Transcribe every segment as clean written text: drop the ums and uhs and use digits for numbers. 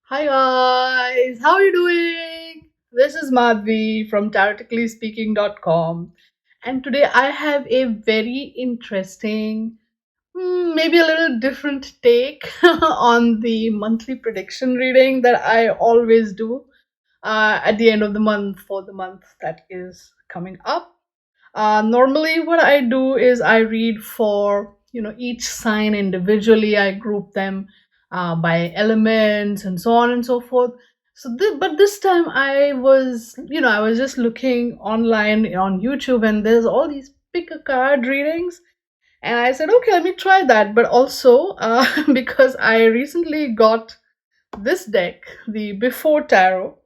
Hi guys, how are you doing? This is Madhvi from TaroticallySpeaking.com, and today I have a very interesting, maybe a little different take on the monthly prediction reading that I always do at the end of the month for the month that is coming up. Normally, what I do is I read for each sign individually. I group them by elements and so on and so forth. But this time I was just looking online on YouTube, and there's all these pick a card readings, and I said, okay, let me try that. But also because I recently got this deck, the Before Tarot,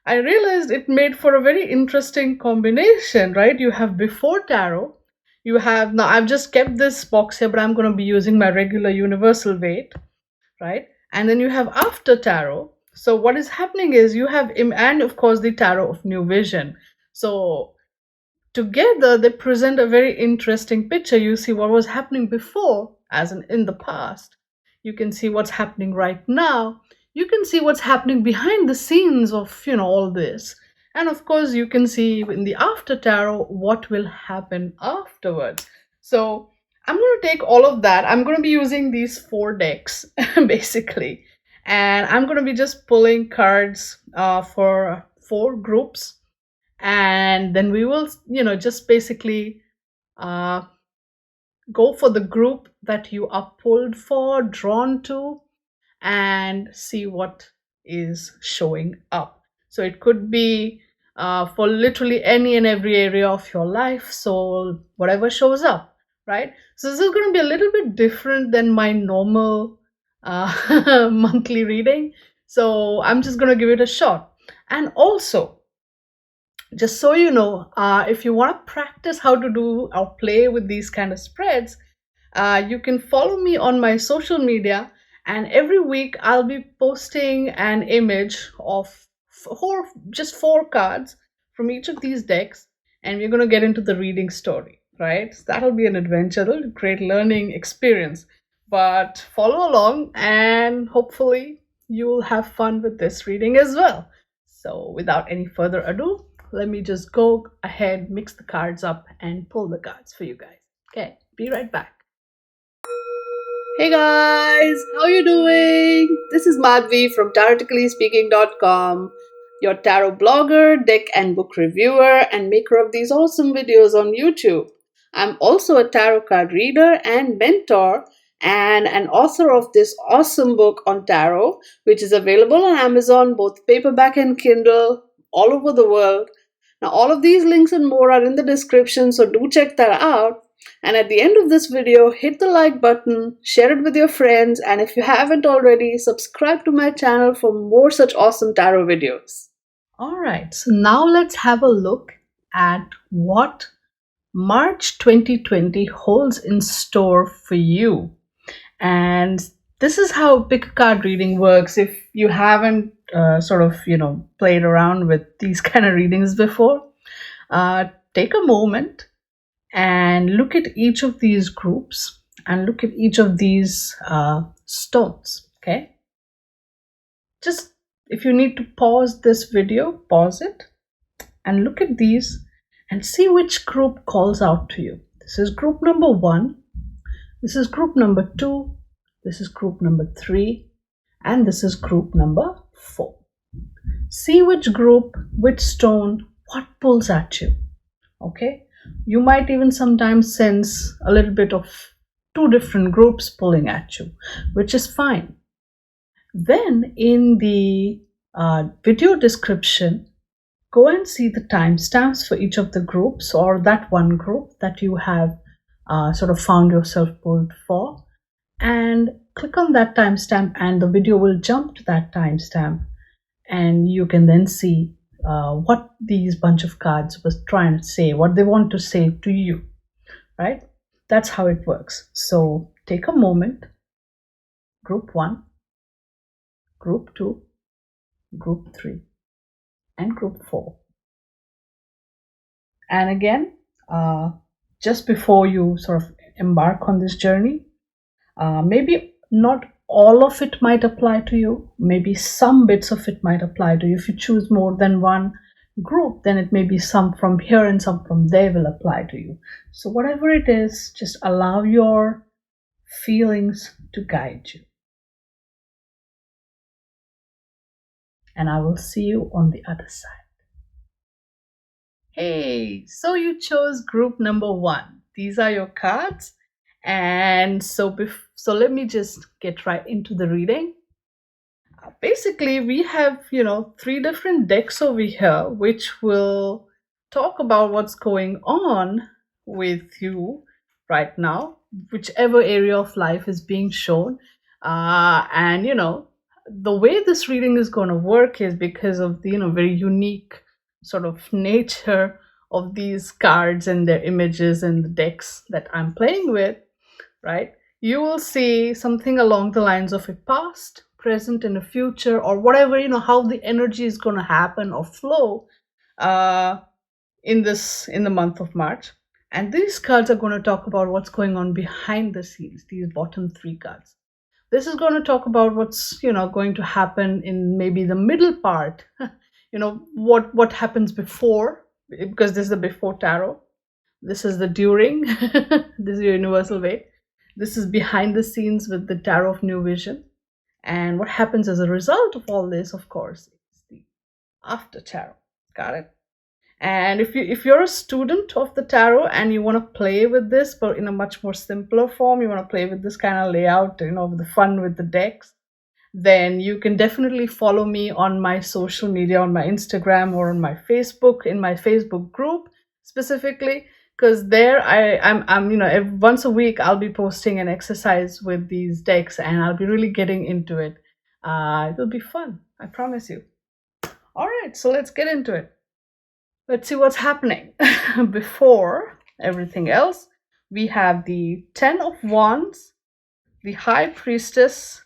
I realized it made for a very interesting combination, right? You have Before Tarot, you have, now I've just kept this box here, but I'm going to be using my regular universal weight, right? And then you have After Tarot. So what is happening is you have, and of course, the Tarot of New Vision. So together they present a very interesting picture. You see what was happening before, as in the past. You can see what's happening right now. You can see what's happening behind the scenes of all this. And of course you can see in the after tarot what will happen afterwards. So I'm going to take all of that. I'm going to be using these four decks basically, and I'm going to be just pulling cards for four groups, and then we will just basically uh, go for the group that you are pulled for, drawn to, and see what is showing up. So it could be for literally any and every area of your life, so whatever shows up, right? So this is going to be a little bit different than my normal monthly reading, so I'm just going to give it a shot. And also, just so you know, if you want to practice how to do or play with these kind of spreads, you can follow me on my social media, and every week I'll be posting an image of just four cards from each of these decks, and we're going to get into the reading story, right? So that'll be an adventure, it'll be a great learning experience. But follow along, and hopefully you'll have fun with this reading as well. So without any further ado, let me just go ahead, mix the cards up, and pull the cards for you guys. Okay, be right back. Hey guys, how you doing? This is Madhvi from TaroticallySpeaking.com, your tarot blogger, deck and book reviewer, and maker of these awesome videos on YouTube. I'm also a tarot card reader and mentor, and an author of this awesome book on tarot, which is available on Amazon, both paperback and Kindle, all over the world. Now, all of these links and more are in the description, so do check that out. And at the end of this video, hit the like button, share it with your friends, and if you haven't already, subscribe to my channel for more such awesome tarot videos. Alright, so now let's have a look at what March 2020 holds in store for you. And this is how pick a card reading works. If you haven't played around with these kind of readings before, take a moment and look at each of these groups and look at each of these stones. Okay, just if you need to pause this video, pause it and look at these and see which group calls out to you. This is group number 1, this is group number 2, this is group number 3, and this is group number 4. See which group, which stone, what pulls at you. Okay, you might even sometimes sense a little bit of two different groups pulling at you, which is fine. Then in the video description, go and see the timestamps for each of the groups, or that one group that you have found yourself pulled for, and click on that timestamp, and the video will jump to that timestamp, and you can then see what these bunch of cards was trying to say, what they want to say to you, right? That's how it works. So take a moment, group 1, group 2, group 3, and group 4. And again, just before you sort of embark on this journey, maybe not all of it might apply to you. Maybe some bits of it might apply to you. If you choose more than one group, then it may be some from here and some from there will apply to you. So whatever it is, just allow your feelings to guide you. And I will see you on the other side. Hey, so you chose group number 1. These are your cards. And so let me just get right into the reading. Basically, we have, 3 different decks over here, which will talk about what's going on with you right now, whichever area of life is being shown. And, the way this reading is going to work is because of the, very unique sort of nature of these cards and their images and the decks that I'm playing with, right? You will see something along the lines of a past, present, and a future, or whatever, how the energy is going to happen or flow in the month of March. And these cards are going to talk about what's going on behind the scenes, these bottom 3 cards. This is going to talk about what's, going to happen in maybe the middle part, what happens before, because this is the before tarot. This is the during, this is your universal way. This is behind the scenes with the Tarot of New Vision. And what happens as a result of all this, of course, is the after tarot. Got it? And if you're a student of the tarot and you want to play with this, but in a much more simpler form, you want to play with this kind of layout, the fun with the decks, then you can definitely follow me on my social media, on my Instagram or on my Facebook, in my Facebook group specifically, because there I'm once a week I'll be posting an exercise with these decks and I'll be really getting into it. It'll be fun, I promise you. All right, so let's get into it. Let's see what's happening. Before everything else, we have the 10 of Wands, the High Priestess,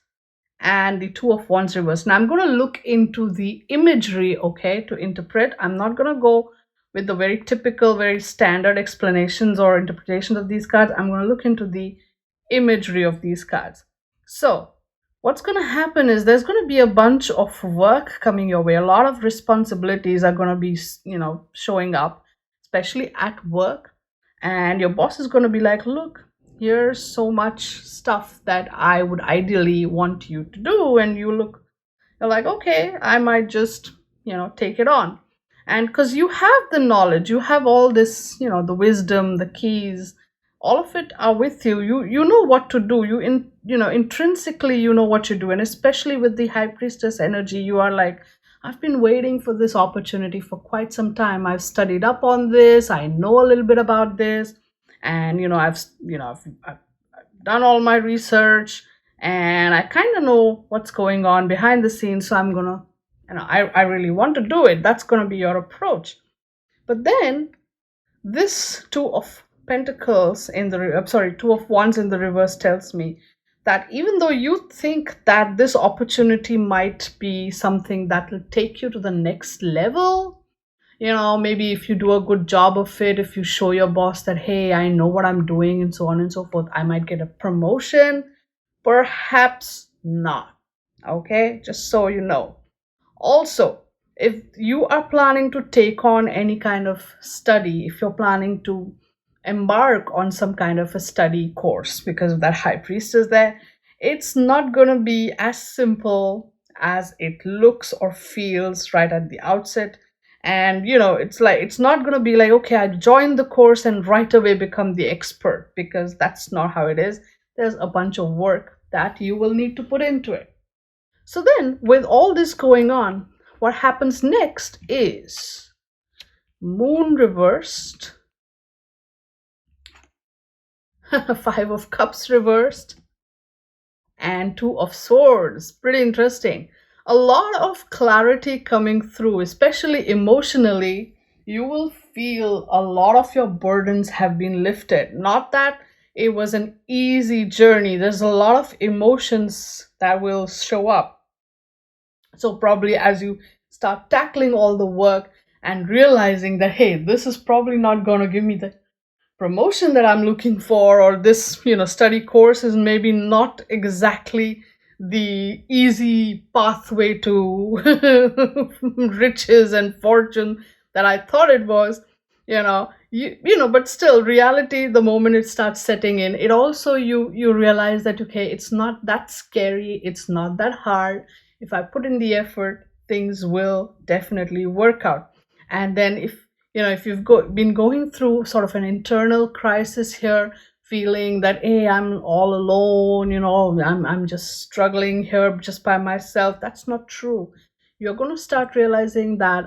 and the 2 of Wands reversed. Now I'm going to look into the imagery, okay, to interpret. I'm not going to go with the very typical, very standard explanations or interpretations of these cards. I'm going to look into the imagery of these cards. So what's going to happen is there's going to be a bunch of work coming your way. A lot of responsibilities are going to be, showing up, especially at work. And your boss is going to be like, look, here's so much stuff that I would ideally want you to do. And you're like, okay, I might just, take it on. And because you have the knowledge, you have all this, the wisdom, the keys, all of it are with you. You know what to do. Intrinsically, you know what you do. And especially with the High Priestess energy, you are like, I've been waiting for this opportunity for quite some time. I've studied up on this. I know a little bit about this. And, I've done all my research and I kind of know what's going on behind the scenes. So I'm going to, I really want to do it. That's going to be your approach. But then this 2 of Pentacles in the 2 of Wands in the reverse tells me that even though you think that this opportunity might be something that will take you to the next level, maybe if you do a good job of it, if you show your boss that, hey, I know what I'm doing and so on and so forth, I might get a promotion. Perhaps not. Okay, just so you know. Also, if you are planning to take on any kind of study, if you're planning to embark on some kind of a study course because of that High Priestess there, it's not going to be as simple as it looks or feels right at the outset. And it's not going to be like, okay, I joined the course and right away become the expert, because that's not how it is. There's a bunch of work that you will need to put into it. So then, with all this going on, what happens next is Moon reversed, 5 of Cups reversed, and 2 of Swords. Pretty interesting. A lot of clarity coming through, especially emotionally. You will feel a lot of your burdens have been lifted. Not that it was an easy journey. There's a lot of emotions that will show up. So probably as you start tackling all the work and realizing that, hey, this is probably not going to give me the promotion that I'm looking for, or this, study course is maybe not exactly the easy pathway to riches and fortune that I thought it was. But still, reality, the moment it starts setting in, it also, you realize that, okay, it's not that scary, it's not that hard. If I put in the effort, things will definitely work out. And then, if you've been going through sort of an internal crisis here, feeling that, hey, I'm all alone, I'm just struggling here just by myself, that's not true. You're going to start realizing that,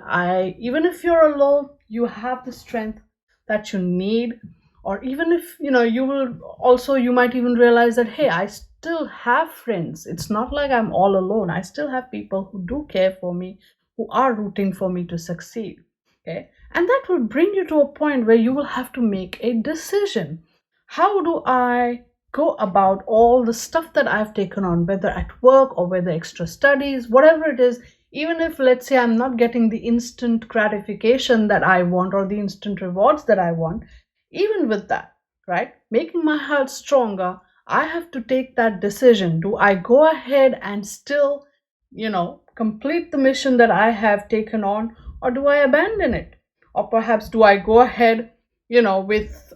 even if you're alone, you have the strength that you need. Or even if, you might even realize that, hey, I still have friends. It's not like I'm all alone. I still have people who do care for me, who are rooting for me to succeed. Okay. And that will bring you to a point where you will have to make a decision. How do I go about all the stuff that I've taken on, whether at work or whether extra studies, whatever it is, even if, let's say, I'm not getting the instant gratification that I want or the instant rewards that I want, even with that, right, making my heart stronger, I have to take that decision. Do I go ahead and still, complete the mission that I have taken on, or do I abandon it? Or perhaps do I go ahead, with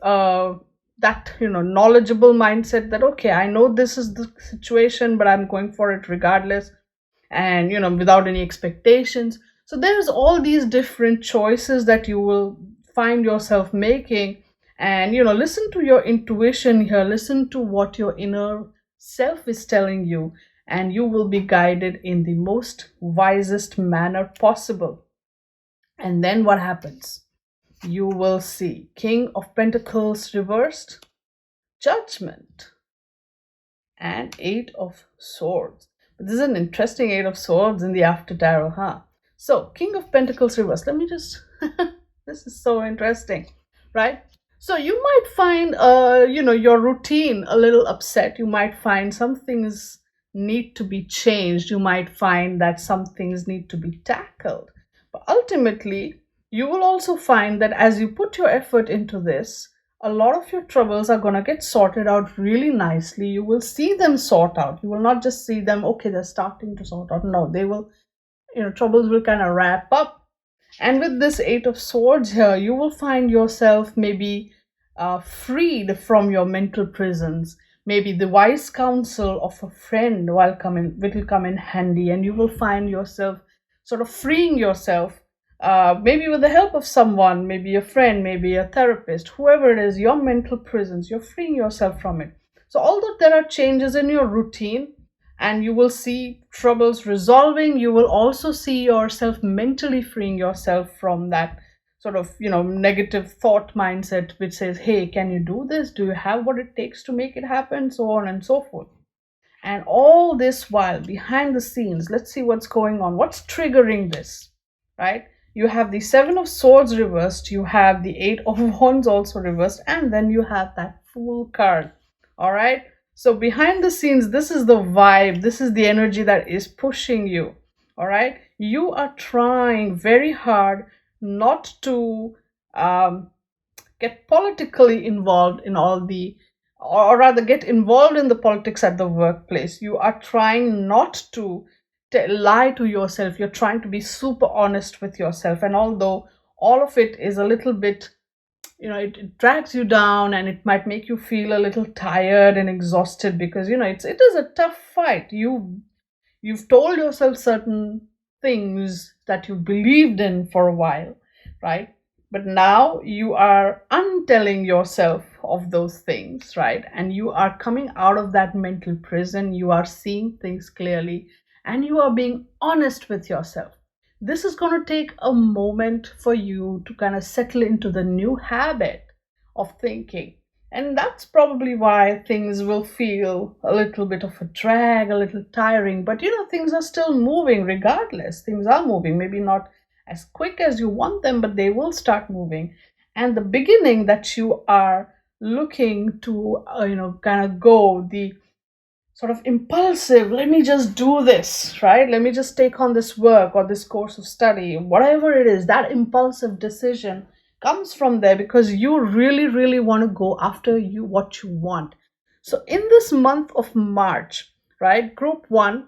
that, knowledgeable mindset that, okay, I know this is the situation, but I'm going for it regardless, and without any expectations. So there's all these different choices that you will find yourself making. And listen to your intuition here, listen to what your inner self is telling you, and you will be guided in the most wisest manner possible. And then what happens? You will see King of Pentacles reversed, Judgment, and Eight of Swords. But this is an interesting Eight of Swords in the After Tarot, huh? So, King of Pentacles reversed. Let me just... this is so interesting, right? So, you might find, your routine a little upset. You might find some things need to be changed. You might find that some things need to be tackled. But ultimately, you will also find that as you put your effort into this, a lot of your troubles are going to get sorted out really nicely. You will see them sort out. You will not just see them, okay, they're starting to sort out. No, they will, troubles will kind of wrap up. And with this Eight of Swords here, you will find yourself maybe freed from your mental prisons. Maybe the wise counsel of a friend will come in handy, and you will find yourself sort of freeing yourself, maybe with the help of someone, maybe a friend, maybe a therapist, whoever it is, your mental prisons, you're freeing yourself from it. So although there are changes in your routine, and you will see troubles resolving, you will also see yourself mentally freeing yourself from that sort of, negative thought mindset which says, hey, can you do this? Do you have what it takes to make it happen? So on and so forth. And all this while, behind the scenes, let's see what's going on. What's triggering this, right? You have the Seven of Swords reversed, you have the Eight of Wands also reversed, and then you have that Fool card, all right? So behind the scenes, this is the vibe, this is the energy that is pushing you, all right? You are trying very hard not to get politically involved in all the, or rather get involved in the politics at the workplace. You are trying not to lie to yourself. You're trying to be super honest with yourself. And although all of it is a little bit, it drags you down, and it might make you feel a little tired and exhausted, because it is a tough fight. You've told yourself certain things that you believed in for a while, right? But now you are untelling yourself of those things, right? And you are coming out of that mental prison. You are seeing things clearly, and you are being honest with yourself. This is going to take a moment for you to kind of settle into the new habit of thinking. And that's probably why things will feel a little bit of a drag, a little tiring. But things are still moving regardless. Things are moving, maybe not as quick as you want them, but they will start moving. And the beginning that you are looking to, kind of go the sort of impulsive, let me just do this, right? Let me just take on this work or this course of study, whatever it is, that impulsive decision comes from there because you really, really want to go after what you want. So in this month of March, right? Group one,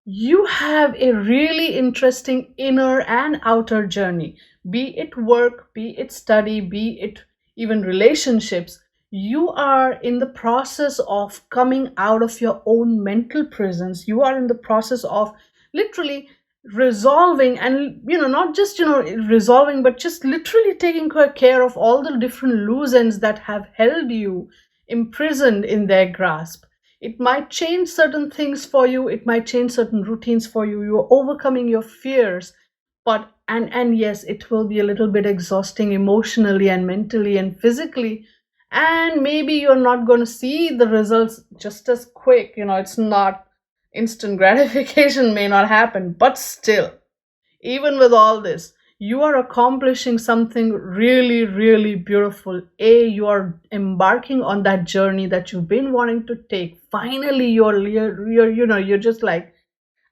you have a really interesting inner and outer journey, be it work, be it study, be it even relationships. You are in the process of coming out of your own mental prisons. You are in the process of literally resolving, and not just resolving, but just literally taking care of all the different loose ends that have held you imprisoned in their grasp. It might change certain things for you, it might change certain routines for you. You're overcoming your fears, but and yes, it will be a little bit exhausting emotionally and mentally and physically, and maybe you're not going to see the results just as quick. It's not instant gratification, may not happen, but still, even with all this, you are accomplishing something really, really beautiful. You are embarking on that journey that you've been wanting to take. Finally, you're just like,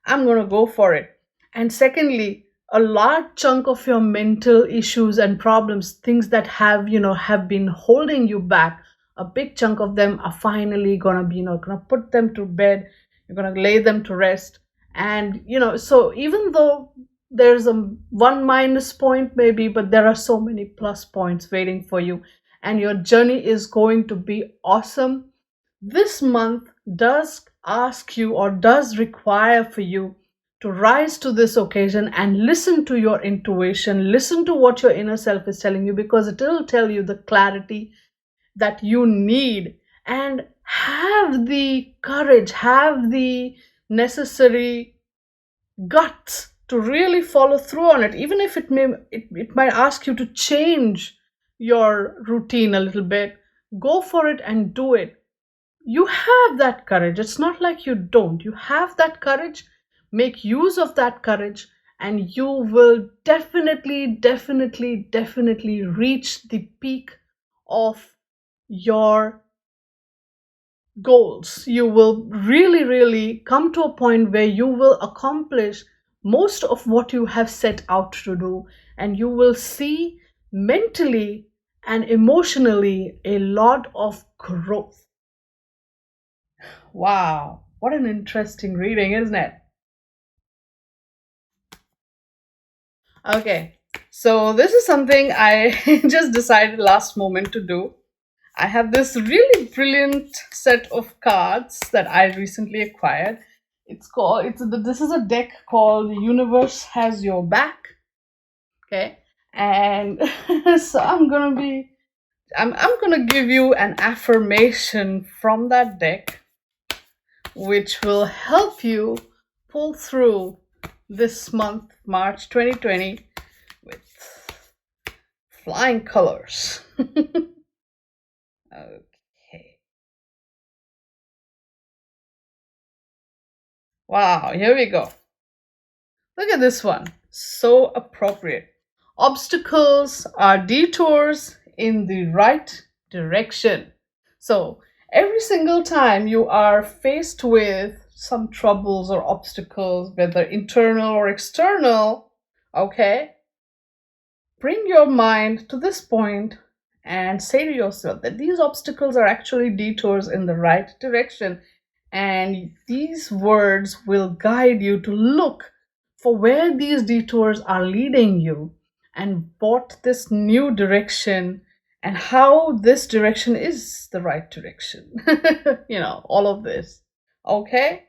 I'm going to go for it. And secondly, a large chunk of your mental issues and problems, things that have been holding you back, a big chunk of them are finally going to be, going to put them to bed. You're going to lay them to rest. And, so even though there's a one minus point maybe, but there are so many plus points waiting for you. And your journey is going to be awesome. This month does ask you, or does require for you, to rise to this occasion and listen to your intuition, listen to what your inner self is telling you, because it will tell you the clarity that you need. And have the courage, have the necessary guts to really follow through on it, even if it might ask you to change your routine a little bit. Go for it and do it. You have that courage. It's not like you don't. You have that courage. Make use of that courage, and you will definitely, definitely, definitely reach the peak of your goals. You will really, really come to a point where you will accomplish most of what you have set out to do, and you will see mentally and emotionally a lot of growth. Wow, what an interesting reading, isn't it? Okay, so this is something I just decided last moment to do. I have this really brilliant set of cards that I recently acquired. This is a deck called Universe Has Your Back. Okay, and so I'm gonna give you an affirmation from that deck, which will help you pull through this month, March 2020, with flying colors. Okay. Wow, here we go. Look at this one. So appropriate. Obstacles are detours in the right direction. So, every single time you are faced with some troubles or obstacles, whether internal or external, okay, bring your mind to this point and say to yourself that these obstacles are actually detours in the right direction. And these words will guide you to look for where these detours are leading you, and what this new direction, and how this direction is the right direction. All of this. Okay?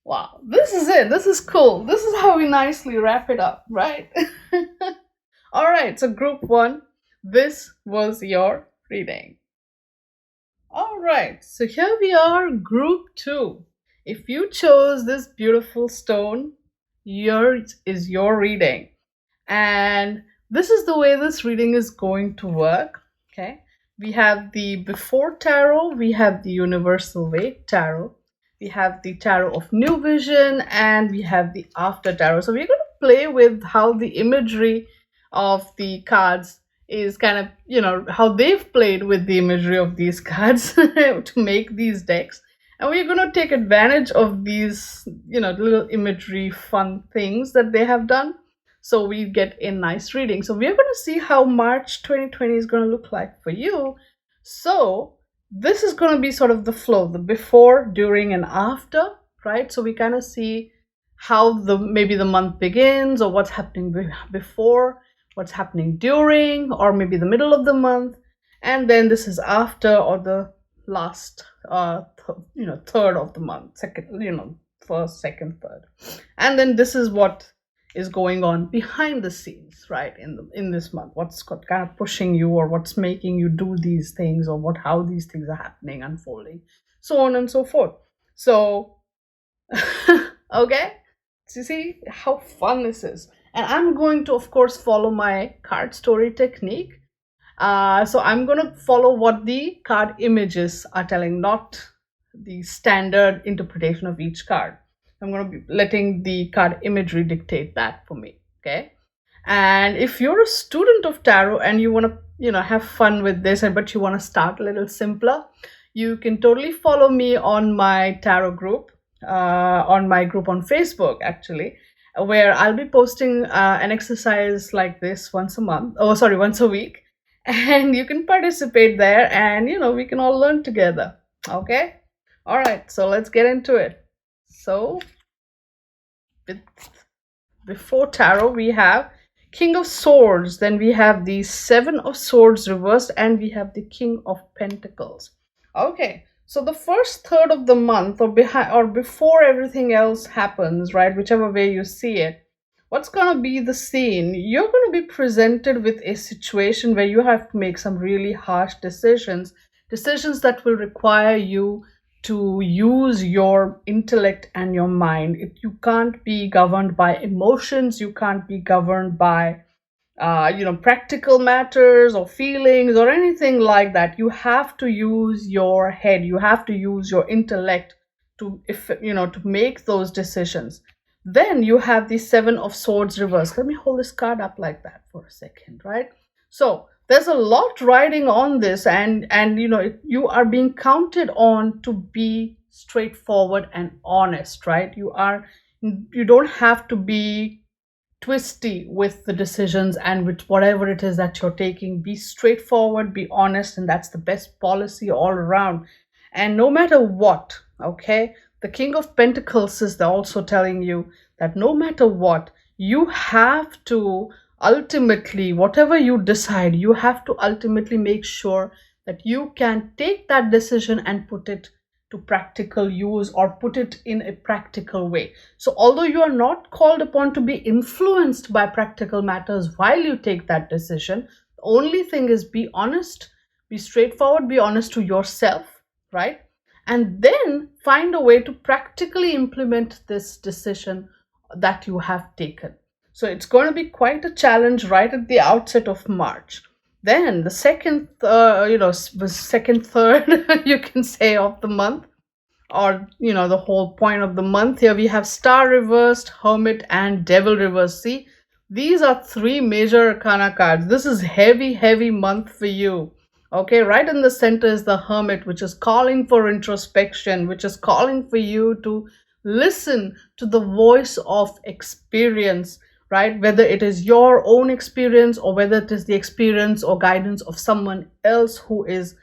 Wow, this is it. This is cool. This is how we nicely wrap it up, right? All right, so group one, this was your reading. All right, so here we are, group two. If you chose this beautiful stone, yours is your reading. And this is the way this reading is going to work. Okay, we have the before tarot, we have the universal way tarot, we have the tarot of new vision, and we have the after tarot. So we're going to play with how the imagery of the cards is kind of, how they've played with the imagery of these cards to make these decks. And we're going to take advantage of these, little imagery fun things that they have done, so we get a nice reading. So we're going to see how March 2020 is going to look like for you. So this is going to be sort of the flow, the before, during, and after, right? So we kind of see how maybe the month begins, or what's happening before, what's happening during, or maybe the middle of the month, and then this is after, or the last third of the month, second, first, second, third. And then this is what is going on behind the scenes, right, in this month, what's kind of pushing you, or what's making you do these things, or how these things are happening, unfolding, so on and so forth. So okay, so you see how fun this is. And I'm going to, of course, follow my card story technique. So I'm going to follow what the card images are telling, not the standard interpretation of each card. I'm going to be letting the card imagery dictate that for me. Okay. And if you're a student of tarot and you want to, have fun with this, but you want to start a little simpler, you can totally follow me on my tarot group, on my group on Facebook, actually, where I'll be posting an exercise like this once a week. And you can participate there, and we can all learn together. Okay. All right, so let's get into it. So before tarot, we have King of Swords, then we have the Seven of Swords reversed, and we have the King of Pentacles. Okay, so the first third of the month, or before everything else happens, right, whichever way you see it, what's going to be the scene? You're going to be presented with a situation where you have to make some really harsh decisions that will require you to use your intellect and your mind. You can't be governed by emotions, you can't be governed by practical matters or feelings or anything like that. You have to use your head, you have to use your intellect to make those decisions. Then you have the Seven of Swords reversed. Let me hold this card up like that for a second, right? So there's a lot riding on this, and you are being counted on to be straightforward and honest, right? You don't have to be twisty with the decisions and with whatever it is that you're taking. Be straightforward, be honest, and that's the best policy all around. And no matter what, okay, the King of Pentacles is also telling you that no matter what, you have to ultimately, whatever you decide, you have to ultimately make sure that you can take that decision and put it to practical use, or put it in a practical way. So although you are not called upon to be influenced by practical matters while you take that decision, the only thing is be honest, be straightforward, be honest to yourself, right? And then find a way to practically implement this decision that you have taken. So it's going to be quite a challenge right at the outset of March. Then the second third you can say of the month, or the whole point of the month, here we have Star reversed, Hermit, and Devil reversed. See, these are three major arcana cards. This is heavy month for you. Okay, right in the center is the Hermit, which is calling for introspection, which is calling for you to listen to the voice of experience, right? Whether it is your own experience, or whether it is the experience or guidance of someone else who is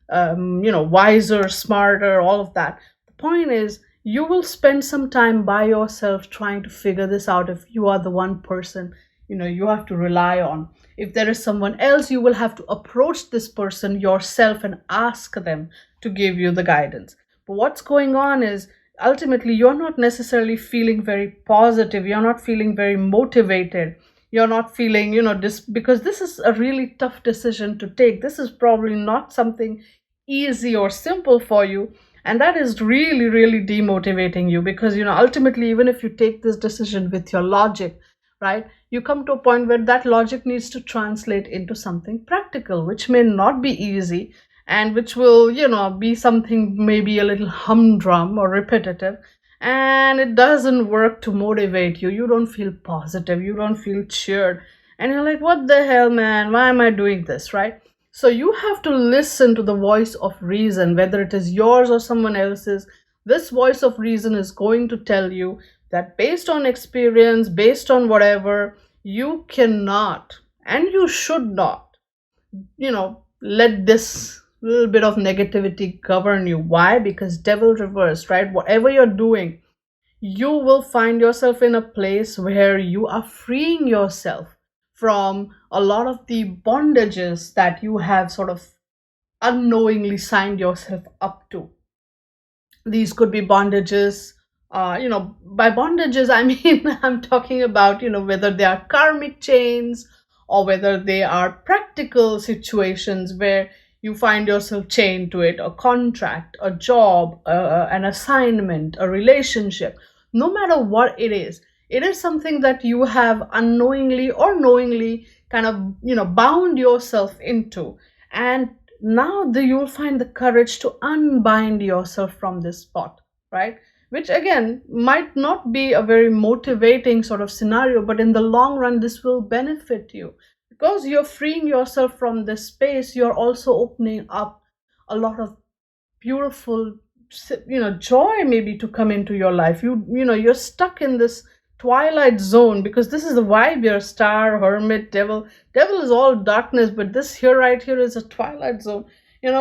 wiser, smarter, all of that. The point is, you will spend some time by yourself trying to figure this out. If you are the one person you have to rely on, if there is someone else, you will have to approach this person yourself and ask them to give you the guidance. But what's going on is, ultimately, you're not necessarily feeling very positive, you're not feeling very motivated, you're not feeling because this is a really tough decision to take. This is probably not something easy or simple for you, and that is really demotivating you, because ultimately, even if you take this decision with your logic, right, you come to a point where that logic needs to translate into something practical, which may not be easy, and which will be something maybe a little humdrum or repetitive, and it doesn't work to motivate you. You don't feel positive, you don't feel cheered, and you're like, what the hell, man, why am I doing this, right? So you have to listen to the voice of reason, whether it is yours or someone else's. This voice of reason is going to tell you that based on experience, based on whatever, you cannot and you should not let this little bit of negativity govern you. Why? Because devil reversed, right? Whatever you're doing, you will find yourself in a place where you are freeing yourself from a lot of the bondages that you have sort of unknowingly signed yourself up to. These could be bondages. By bondages I mean I'm talking about, whether they are karmic chains or whether they are practical situations where you find yourself chained to it: a contract, a job, an assignment, a relationship. No matter what it is something that you have unknowingly or knowingly kind of, bound yourself into. And now you'll find the courage to unbind yourself from this spot, right? Which again might not be a very motivating sort of scenario, but in the long run this will benefit you, because you're freeing yourself from this space. You're also opening up a lot of beautiful, joy maybe to come into your life. You're stuck in this twilight zone, because this is the vibe here: star, hermit, devil is all darkness, but this here, right here, is a twilight zone.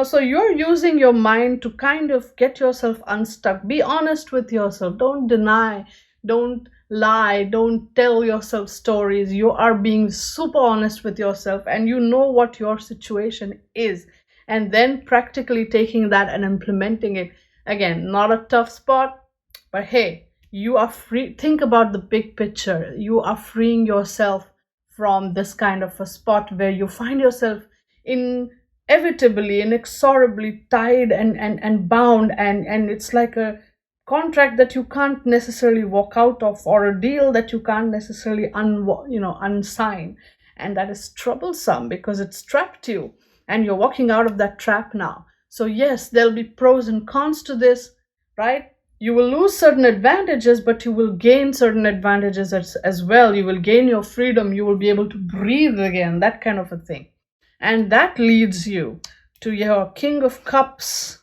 So you're using your mind to kind of get yourself unstuck. Be honest with yourself. Don't deny, don't lie, don't tell yourself stories. You are being super honest with yourself, and you know what your situation is, and then practically taking that and implementing it. Again, not a tough spot, but hey, you are free. Think about the big picture. You are freeing yourself from this kind of a spot where you find yourself inevitably, inexorably tied and bound, and it's like a contract that you can't necessarily walk out of, or a deal that you can't necessarily unsign. And that is troublesome because it's trapped you, and you're walking out of that trap now. So yes, there'll be pros and cons to this, right? You will lose certain advantages, but you will gain certain advantages as well. You will gain your freedom. You will be able to breathe again, that kind of a thing. And that leads you to your King of Cups,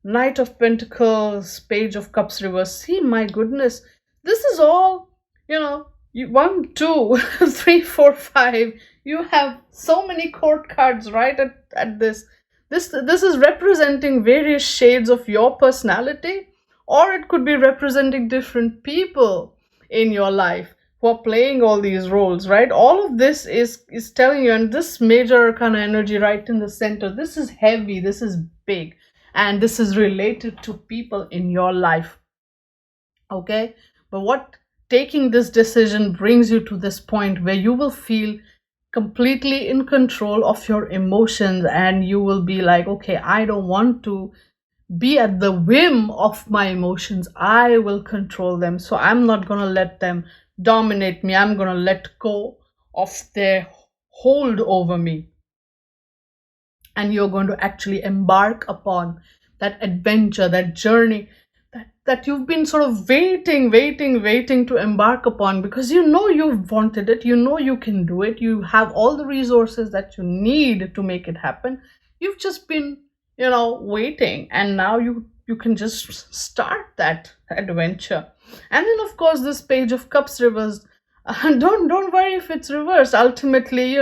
Knight of Pentacles, Page of Cups reverse. See, my goodness, this is all, 1, 2, 3, 4, 5. You have so many court cards right at this. This is representing various shades of your personality, or it could be representing different people in your life who are playing all these roles, right? All of this is telling you, and this major kind of energy right in the center, this is heavy, this is big, and this is related to people in your life. Okay, but what taking this decision brings you to this point where you will feel completely in control of your emotions, and you will be like, okay, I don't want to be at the whim of my emotions. I will control them. So I'm not going to let them dominate me. I'm going to let go of their hold over me. And you're going to actually embark upon that adventure, that journey that you've been sort of waiting to embark upon, because you've wanted it, you can do it, you have all the resources that you need to make it happen. You've just been waiting, and now you can just start that adventure. And then of course this Page of Cups reversed, don't worry if it's reversed. Ultimately,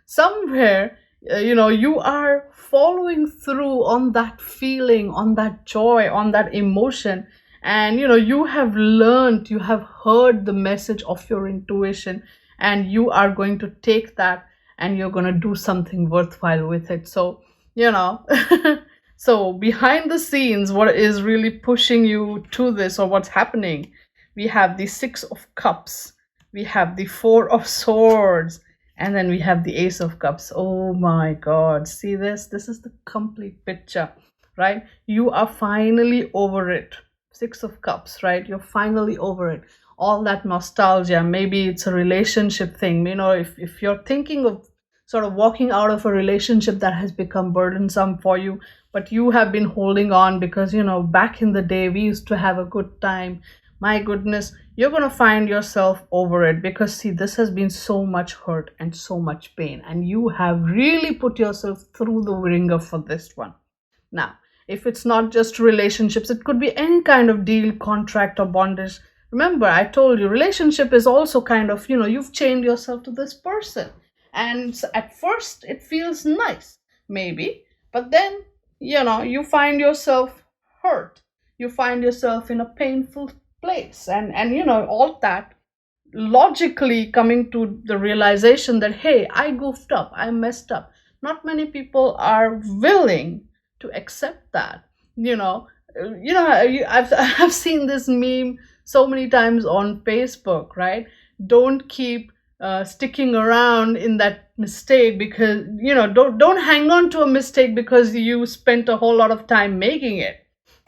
somewhere you are following through on that feeling, on that joy, on that emotion, and you have learned, you have heard the message of your intuition, and you are going to take that and you're going to do something worthwhile with it. So so behind the scenes, what is really pushing you to this, or what's happening? We have the Six of Cups, we have the Four of Swords, and then we have the Ace of Cups. Oh my God, see this? This is the complete picture, right? You are finally over it. Six of Cups, right? You're finally over it. All that nostalgia, maybe it's a relationship thing. If you're thinking of sort of walking out of a relationship that has become burdensome for you, but you have been holding on because, back in the day, we used to have a good time. My goodness, you're going to find yourself over it, because see, this has been so much hurt and so much pain, and you have really put yourself through the ringer for this one. Now, if it's not just relationships, it could be any kind of deal, contract, or bondage. Remember, I told you, relationship is also kind of, you've chained yourself to this person. And at first it feels nice, maybe, but then you find yourself hurt, you find yourself in a painful place, and all that, logically coming to the realization that, hey, I goofed up, I messed up. Not many people are willing to accept that. I've seen this meme so many times on Facebook, right? Don't keep sticking around in that mistake, because don't hang on to a mistake because you spent a whole lot of time making it,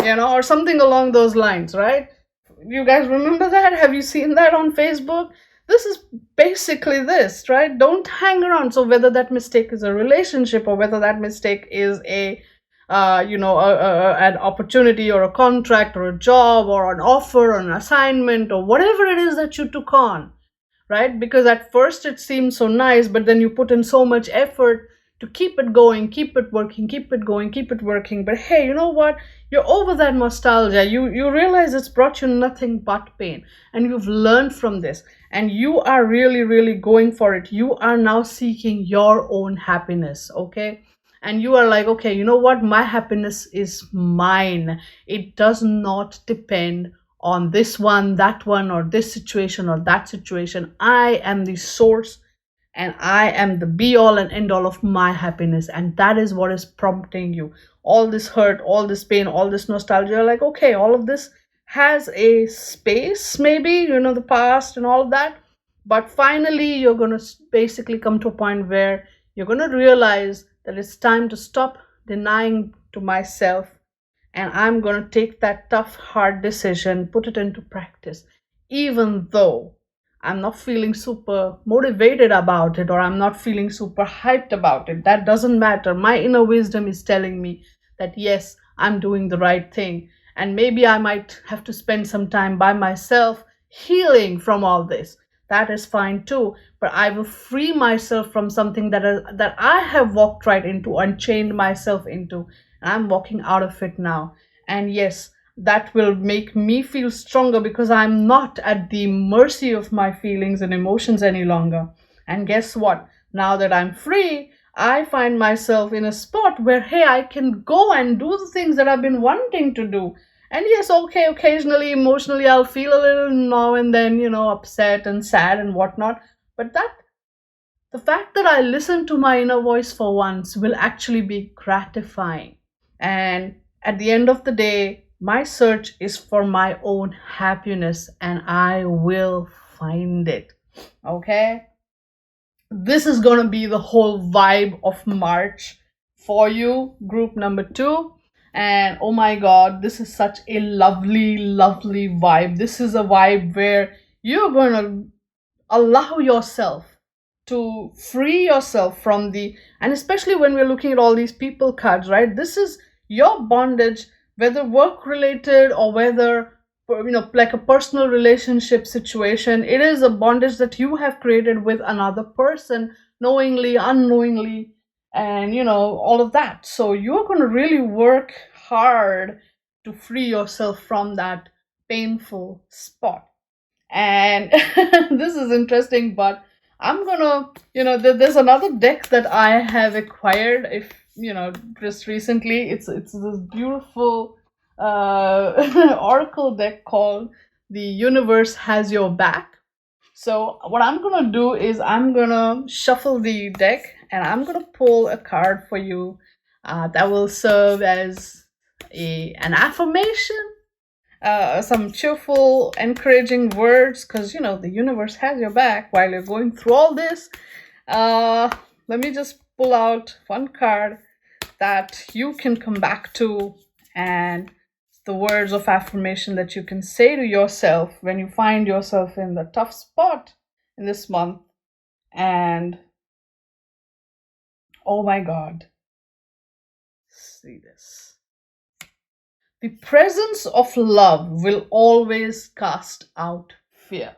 or something along those lines, right? You guys remember that? Have you seen that on Facebook? This is basically this, right? Don't hang around. So whether that mistake is a relationship, or whether that mistake is an opportunity or a contract or a job or an offer or an assignment or whatever it is that you took on, right? Because at first it seems so nice, but then you put in so much effort to keep it going, keep it working, keep it going, keep it working. But hey, you know what? You're over that nostalgia. You realize it's brought you nothing but pain, and you've learned from this, and you are really, really going for it. You are now seeking your own happiness, okay? And you are like, okay, you know what? My happiness is mine. It does not depend on this one, that one, or this situation or that situation. I am the source, and I am the be all and end all of my happiness. And that is what is prompting you. All this hurt, all this pain, all this nostalgia. You're like, okay, all of this has a space, maybe, the past and all of that. But finally, you're going to basically come to a point where you're going to realize that it's time to stop denying to myself, and I'm going to take that tough, hard decision, put it into practice, even though I'm not feeling super motivated about it, or I'm not feeling super hyped about it. That doesn't matter. My inner wisdom is telling me that yes, I'm doing the right thing. And maybe I might have to spend some time by myself healing from all this. That is fine too. But I will free myself from something that I have walked right into and chained myself into. And I'm walking out of it now. And yes, that will make me feel stronger, because I'm not at the mercy of my feelings and emotions any longer. And guess what? Now that I'm free, I find myself in a spot where, hey, I can go and do the things that I've been wanting to do. And yes, okay, occasionally, emotionally, I'll feel a little now and then, upset and sad and whatnot. But the fact that I listen to my inner voice for once will actually be gratifying. And at the end of the day, my search is for my own happiness, and I will find it. Okay? This is going to be the whole vibe of March for you, group number 2. And oh my god, this is such a lovely, lovely vibe. This is a vibe where you're going to allow yourself to free yourself from and especially when we're looking at all these people cards, right? This is your bondage, whether work related or whether like a personal relationship situation. It is a bondage that you have created with another person, knowingly, unknowingly, and all of that. So you're going to really work hard to free yourself from that painful spot. And this is interesting, but I'm gonna, there's another deck that I have acquired, if just recently. It's this beautiful oracle deck called The Universe Has Your Back. So what I'm gonna do is I'm gonna shuffle the deck, and I'm gonna pull a card for you that will serve as an affirmation, some cheerful, encouraging words, because the universe has your back while you're going through all this. Let me just pull out one card that you can come back to, and the words of affirmation that you can say to yourself when you find yourself in the tough spot in this month. And oh my god, see this. The presence of love will always cast out fear.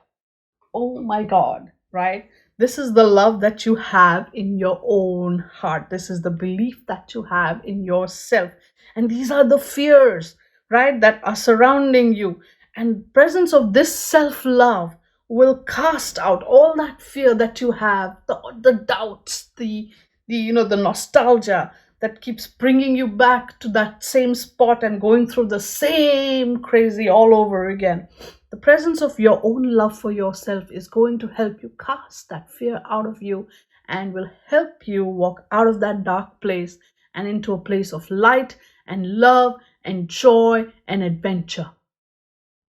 Oh my god, right? This is the love that you have in your own heart. This is the belief that you have in yourself. And these are the fears, right, that are surrounding you. And presence of this self-love will cast out all that fear that you have, the doubts, the nostalgia that keeps bringing you back to that same spot and going through the same crazy all over again. The presence of your own love for yourself is going to help you cast that fear out of you and will help you walk out of that dark place and into a place of light and love and joy and adventure.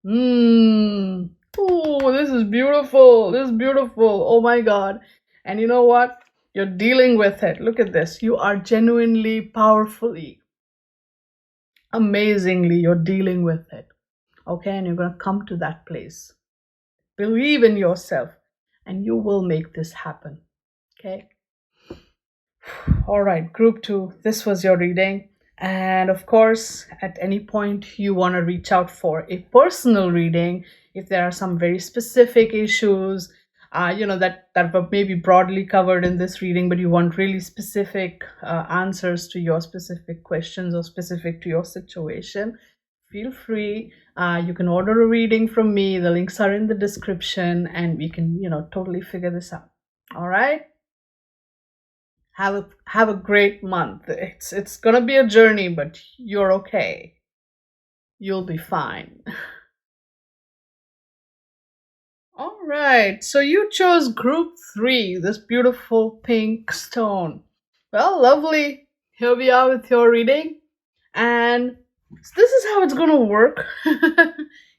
Oh, this is beautiful. This is beautiful. Oh my God. And you know what? You're dealing with it. Look at this. You are genuinely, powerfully, amazingly, you're dealing with it. Okay, and you're going to come to that place. Believe in yourself, and you will make this happen. Okay. All right, group 2, this was your reading. And of course, at any point you want to reach out for a personal reading, if there are some very specific issues, that were maybe broadly covered in this reading, but you want really specific answers to your specific questions or specific to your situation, feel free. You can order a reading from me. The links are in the description, and we can, totally figure this out. All right. Have a great month. It's gonna be a journey, but you're okay. You'll be fine. All right, so you chose group 3, this beautiful pink stone. Well, lovely. Here we are with your reading, and this is how it's gonna work.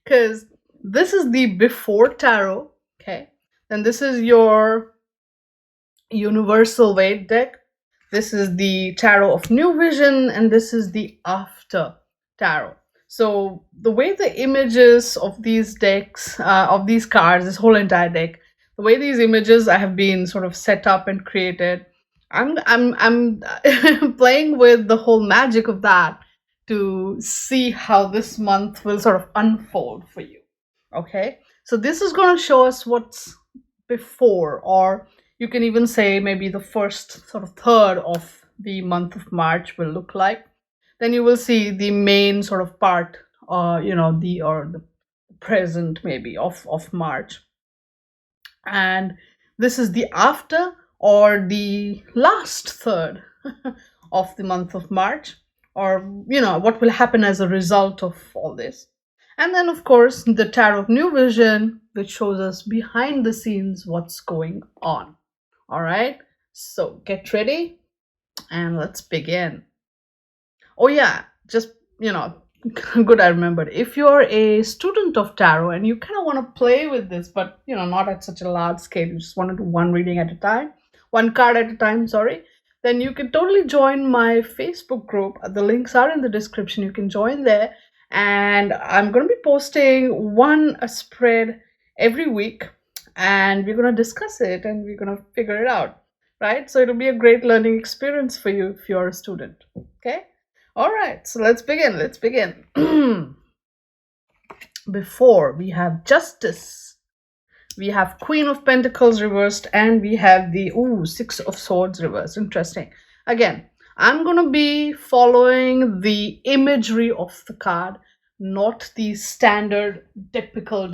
Because this is the before tarot, okay? Then this is your universal weight deck. This is the tarot of new vision, and this is the after tarot. So the way the images of these decks, of these cards, this whole entire deck, the way these images I have been sort of set up and created, I'm playing with the whole magic of that to see how this month will sort of unfold for you. Okay, so this is going to show us what's before, or you can even say maybe the first sort of third of the month of March will look like. Then you will see the main sort of part, the present maybe of March. And this is the after, or the last third of the month of March, or what will happen as a result of all this. And then of course the tarot of new vision, which shows us behind the scenes what's going on. All right, so get ready and let's begin. Oh yeah, just good, I remembered. If you're a student of tarot and you kind of want to play with this, but not at such a large scale, you just want to do one reading at a time, one card at a time, sorry, then you can totally join my Facebook group. The links are in the description. You can join there, and I'm going to be posting a spread every week, and we're going to discuss it and we're going to figure it out, right? So it'll be a great learning experience for you if you're a student. Okay. All right, so let's begin. Before, we have Justice, we have Queen of Pentacles reversed, and we have the Six of Swords reversed. Interesting. Again, I'm going to be following the imagery of the card, not the standard typical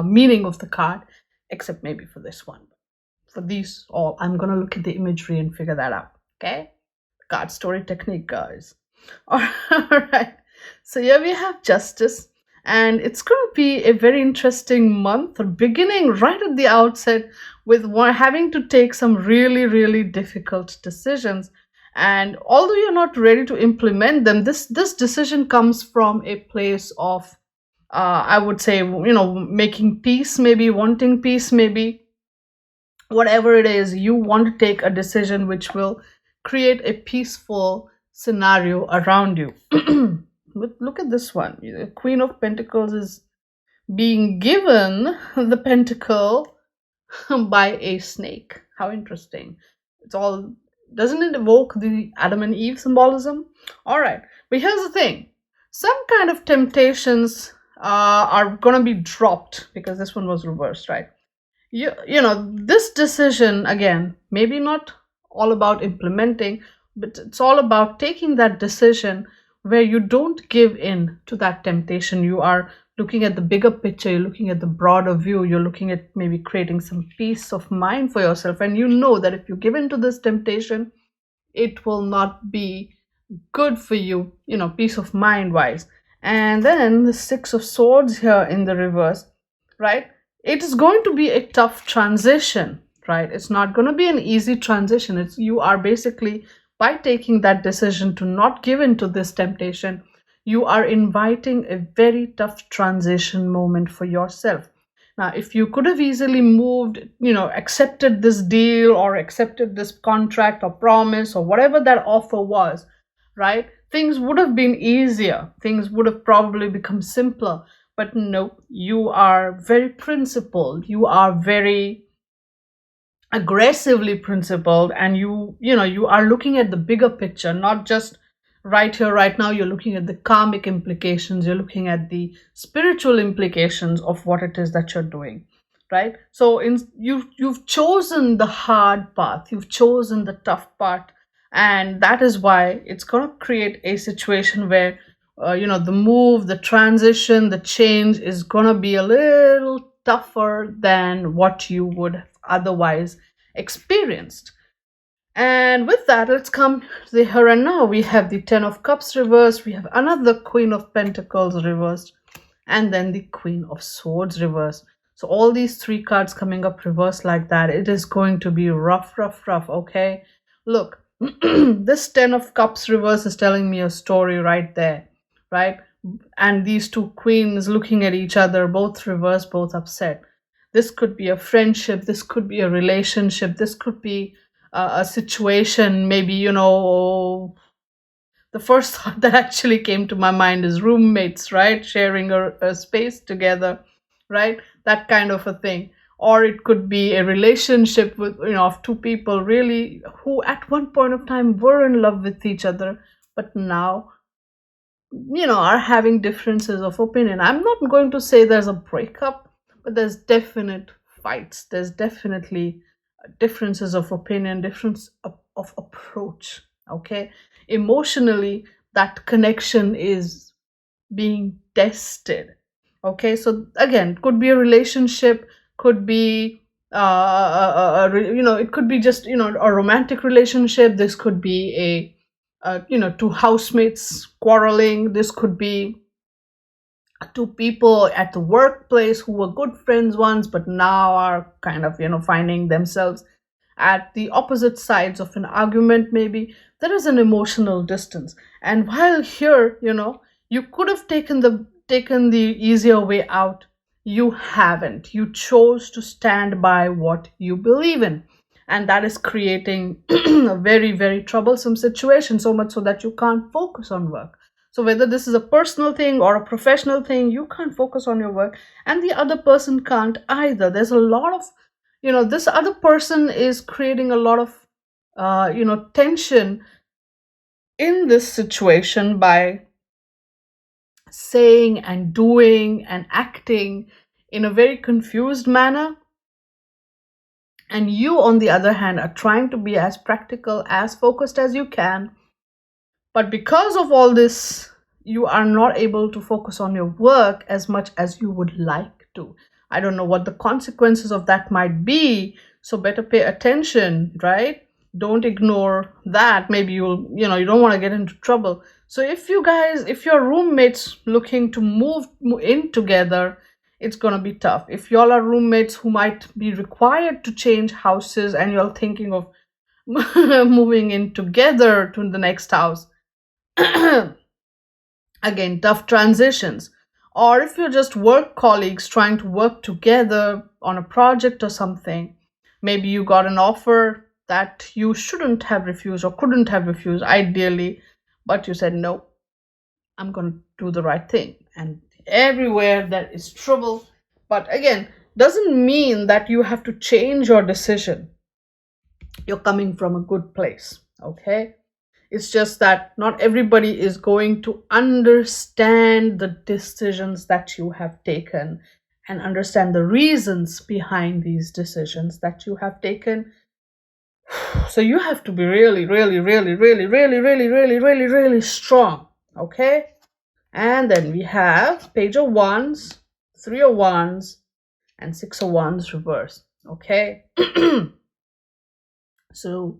meaning of the card, except maybe for this one. For these all, I'm going to look at the imagery and figure that out. Okay, card story technique, guys. All right, so here we have Justice, and it's going to be a very interesting month, beginning right at the outset with having to take some really, really difficult decisions. And although you're not ready to implement them, this decision comes from a place of I would say, making peace, maybe wanting peace, maybe whatever it is, you want to take a decision which will create a peaceful scenario around you. But look at this one. The Queen of Pentacles is being given the pentacle by a snake. How interesting. Doesn't it evoke the Adam and Eve symbolism? All right, but here's the thing. Some kind of temptations are going to be dropped because this one was reversed, right? This decision, again, maybe not all about implementing, but it's all about taking that decision where you don't give in to that temptation. You are looking at the bigger picture, you're looking at the broader view, you're looking at maybe creating some peace of mind for yourself. And you know that if you give in to this temptation, it will not be good for you, peace of mind wise. And then the Six of Swords here in the reverse, right? It is going to be a tough transition, right? It's not going to be an easy transition. It's you are basically, by taking that decision to not give in to this temptation, you are inviting a very tough transition moment for yourself. Now, if you could have easily moved, accepted this deal or accepted this contract or promise or whatever that offer was, right? Things would have been easier. Things would have probably become simpler. But no, you are very principled. You are very aggressively principled, and you are looking at the bigger picture, not just right here right now. You're looking at the karmic implications, you're looking at the spiritual implications of what it is that you're doing, right? So you've chosen the hard path, you've chosen the tough part, and that is why it's going to create a situation where the move, the transition, the change is going to be a little tougher than what you would have otherwise experienced. And with that, let's come to the here and now. We have the Ten of Cups reversed, we have another Queen of Pentacles reversed, and then the Queen of Swords reversed. So all these three cards coming up reversed like that, it is going to be rough, okay? Look, this Ten of Cups reverse is telling me a story right there, right? And these two queens looking at each other, both reversed, both upset. This could be a friendship, this could be a relationship, this could be a situation, maybe, the first thought that actually came to my mind is roommates, right? Sharing a space together, right? That kind of a thing. Or it could be a relationship with, of two people really who at one point of time were in love with each other, but now, are having differences of opinion. I'm not going to say there's a breakup, but there's definite fights. There's definitely differences of opinion, difference of approach. Okay, emotionally, that connection is being tested. Okay, so again, could be a relationship, could be it could be just a romantic relationship. This could be a two housemates quarreling. This could be two people at the workplace who were good friends once but now are kind of finding themselves at the opposite sides of an argument. Maybe there is an emotional distance, and while here you could have taken the easier way out, you haven't. You chose to stand by what you believe in, and that is creating a very, very troublesome situation, so much so that you can't focus on work. So whether this is a personal thing or a professional thing, you can't focus on your work, and the other person can't either. There's a lot of, this other person is creating a lot of, tension in this situation by saying and doing and acting in a very confused manner. And you, on the other hand, are trying to be as practical, as focused as you can. But because of all this, you are not able to focus on your work as much as you would like to. I don't know what the consequences of that might be, so better pay attention, right? Don't ignore that. Maybe you don't want to get into trouble. So if your roommates looking to move in together, it's going to be tough. If y'all are roommates who might be required to change houses and you're thinking of moving in together to the next house, again, tough transitions. Or if you're just work colleagues trying to work together on a project or something, maybe you got an offer that you shouldn't have refused or couldn't have refused ideally, but you said, no, I'm going to do the right thing. And everywhere there is trouble. But again, doesn't mean that you have to change your decision. You're coming from a good place, okay? It's just that not everybody is going to understand the decisions that you have taken and understand the reasons behind these decisions that you have taken. So you have to be really, really, really, really, really, really, really, really, really strong, okay? And then we have Page of Wands, Three of Wands, and Six of Wands reversed, okay? So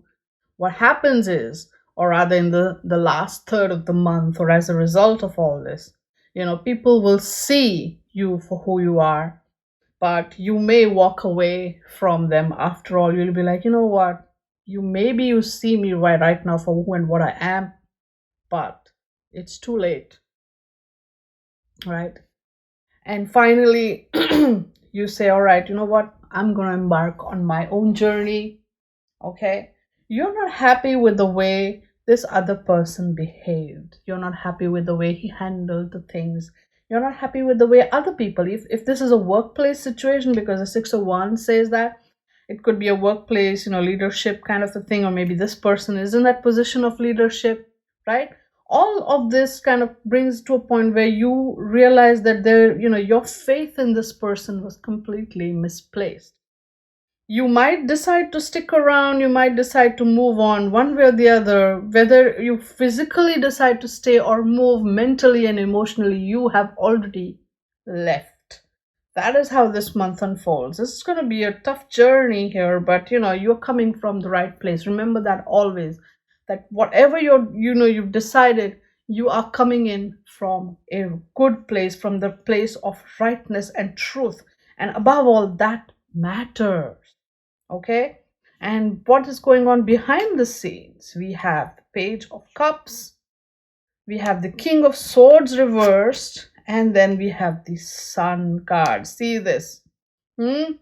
what happens is, or rather in the last third of the month, or as a result of all this, people will see you for who you are, but you may walk away from them. After all, you'll be like, you know what, you see me right now for who and what I am, but it's too late, right? And finally, you say, all right, you know what, I'm gonna embark on my own journey. Okay, you're not happy with the way this other person behaved, you're not happy with the way he handled the things, you're not happy with the way other people, if this is a workplace situation, because the 601 says that it could be a workplace, leadership kind of a thing, or maybe this person is in that position of leadership, right? All of this kind of brings to a point where you realize that your faith in this person was completely misplaced. You might decide to stick around, you might decide to move on, one way or the other. Whether you physically decide to stay or move mentally and emotionally, you have already left. That is how this month unfolds. This is going to be a tough journey here, but you're coming from the right place. Remember that always, that whatever you've decided, you are coming in from a good place, from the place of rightness and truth, and above all, that matters. Okay, and what is going on behind the scenes? We have the Page of Cups, we have the King of Swords reversed, and then we have the Sun card. See this? That,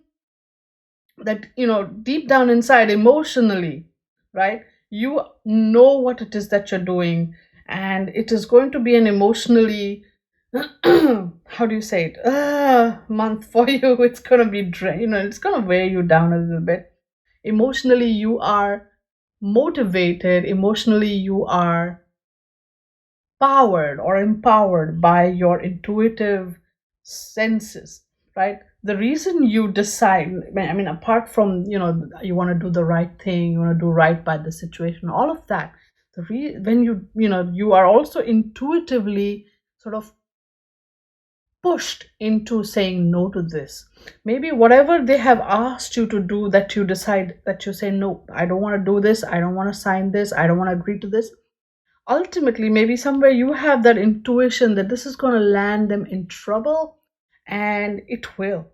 deep down inside, emotionally, right, you know what it is that you're doing, and it is going to be an emotionally how do you say it, month for you. It's gonna be it's gonna weigh you down a little bit. Emotionally you are motivated, emotionally you are powered or empowered by your intuitive senses, right? The reason you decide, I mean, apart from, you want to do the right thing, you want to do right by the situation, all of that, when you are also intuitively sort of pushed into saying no to this. Maybe whatever they have asked you to do, that you decide, that you say, no, I don't want to do this, I don't want to sign this, I don't want to agree to this. Ultimately, maybe somewhere you have that intuition that this is going to land them in trouble, and it will.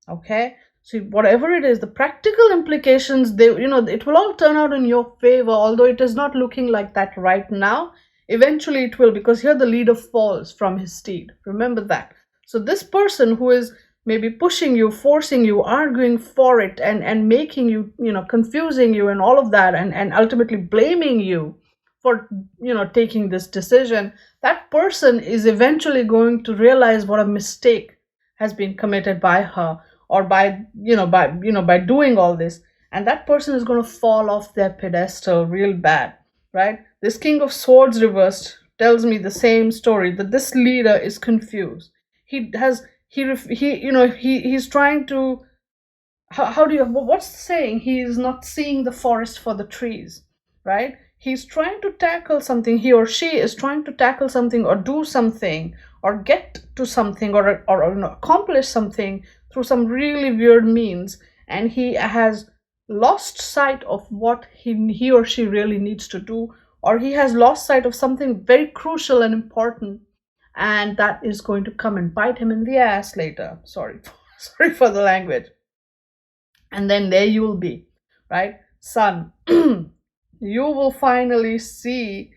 Okay, so whatever it is, the practical implications, it will all turn out in your favor, although it is not looking like that right now. Eventually it will, because here the leader falls from his steed. Remember that. So this person who is maybe pushing you, forcing you, arguing for it, and making you, confusing you and all of that, and ultimately blaming you for, taking this decision, that person is eventually going to realize what a mistake has been committed by her, or by doing all this, and that person is going to fall off their pedestal real bad, right? This King of Swords reversed tells me the same story, that this leader is confused. He's trying to, how do you, what's the saying, he is not seeing the forest for the trees, right? He's trying to tackle something, he or she is trying to tackle something, or do something, or get to something, or accomplish something through some really weird means, and he has lost sight of what he or she really needs to do, or he has lost sight of something very crucial and important, and that is going to come and bite him in the ass later. Sorry for the language. And then there you will be, right? Sun, you will finally see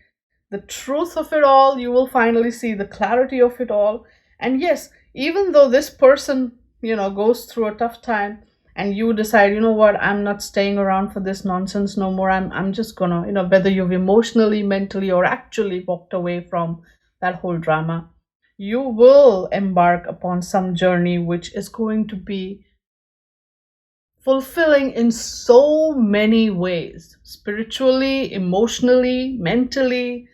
the truth of it all, you will finally see the clarity of it all. And yes, even though this person, goes through a tough time, and you decide, you know what, I'm not staying around for this nonsense no more, I'm just gonna, whether you've emotionally, mentally, or actually walked away from that whole drama, you will embark upon some journey which is going to be fulfilling in so many ways, spiritually, emotionally, mentally,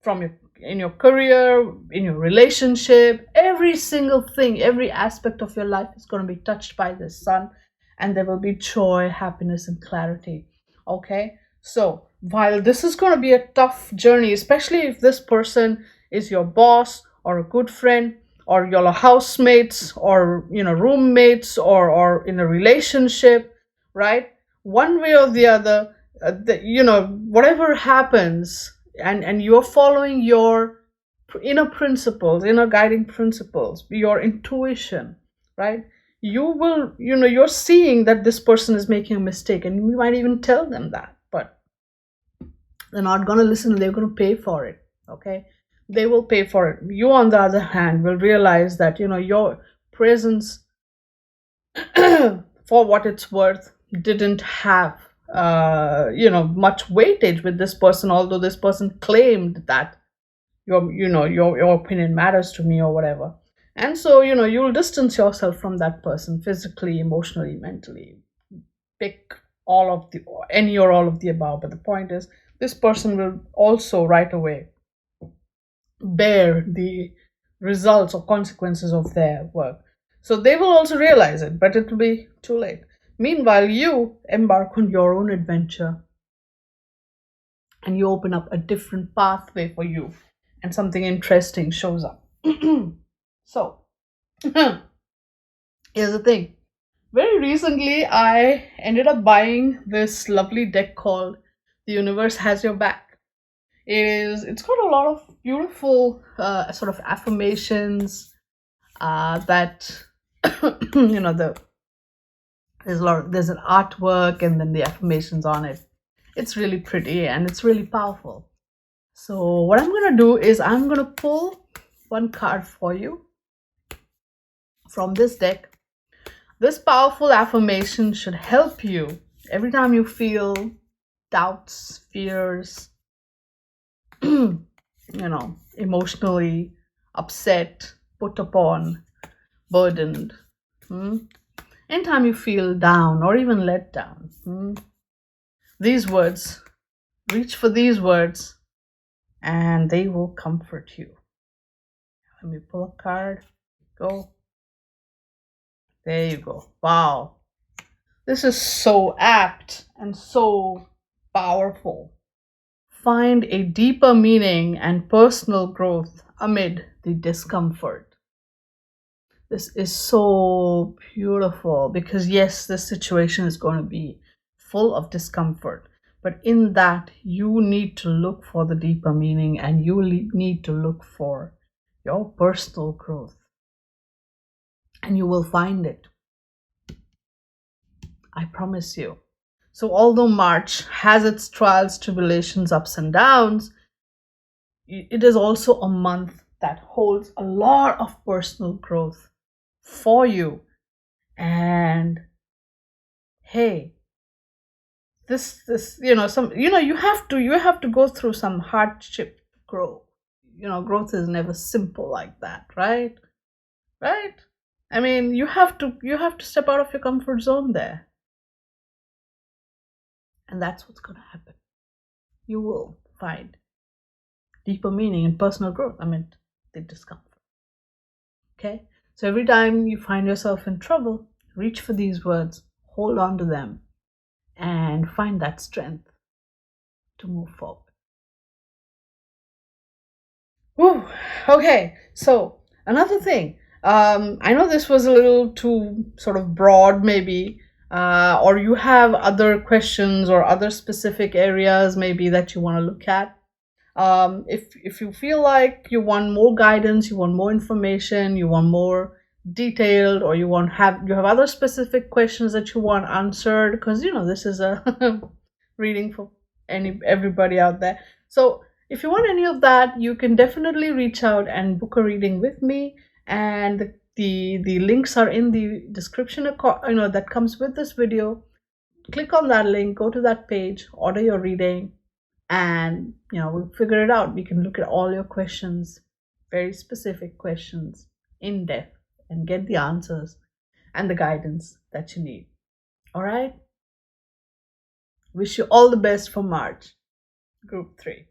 from in your career, in your relationship, every single thing, every aspect of your life is going to be touched by this sun, and there will be joy, happiness, and clarity. Okay, so while this is going to be a tough journey, especially if this person is your boss, or a good friend, or your housemates, or roommates, or in a relationship, right? One way or the other, whatever happens, and you're following your inner principles, inner guiding principles, your intuition, right? You're seeing that this person is making a mistake, and you might even tell them that, but they're not going to listen. They're going to pay for it. Okay, they will pay for it. You, on the other hand, will realize that your presence, for what it's worth, didn't have much weightage with this person, although this person claimed that your opinion matters to me or whatever. And so you'll distance yourself from that person, physically, emotionally, mentally. Pick all of the any or all of the above, but the point is, this person will also right away bear the results or consequences of their work. So they will also realize it, but it will be too late. Meanwhile, you embark on your own adventure, and you open up a different pathway for you, and something interesting shows up. So, here's the thing. Very recently, I ended up buying this lovely deck called The Universe Has Your Back. It's got a lot of beautiful sort of affirmations that there's an artwork and then the affirmations on it. It's really pretty and it's really powerful. So what I'm going to do is I'm going to pull one card for you from this deck. This powerful affirmation should help you every time you feel doubts, fears, emotionally upset, put upon, burdened. Anytime you feel down or even let down. These words, reach for these words, and they will comfort you. Let me pull a card. Go. There you go. Wow. This is so apt and so powerful. Find a deeper meaning and personal growth amid the discomfort. This is so beautiful because, yes, this situation is going to be full of discomfort. But in that, you need to look for the deeper meaning, and you need to look for your personal growth. And you will find it. I promise you. So although March has its trials, tribulations, ups and downs, it is also a month that holds a lot of personal growth for you. And hey, you have to go through some hardship to grow. Growth is never simple like that, right? I mean, you have to step out of your comfort zone there. And that's what's going to happen. You will find deeper meaning and personal growth amid the discomfort. Okay? So every time you find yourself in trouble, reach for these words, hold on to them, and find that strength to move forward. Whew. Okay, so another thing. I know this was a little too sort of broad, maybe, or you have other questions or other specific areas maybe that you want to look at. If you feel like you want more guidance, you want more information, you want more detailed, or you have other specific questions that you want answered, because this is a reading for everybody out there. So if you want any of that, you can definitely reach out and book a reading with me, and the links are in the description that comes with this video. Click on that link, go to that page, order your reading, and we'll figure it out. We can look at all your questions, very specific questions, in depth, and get the answers and the guidance that you need. All right? Wish you all the best for March, Group 3.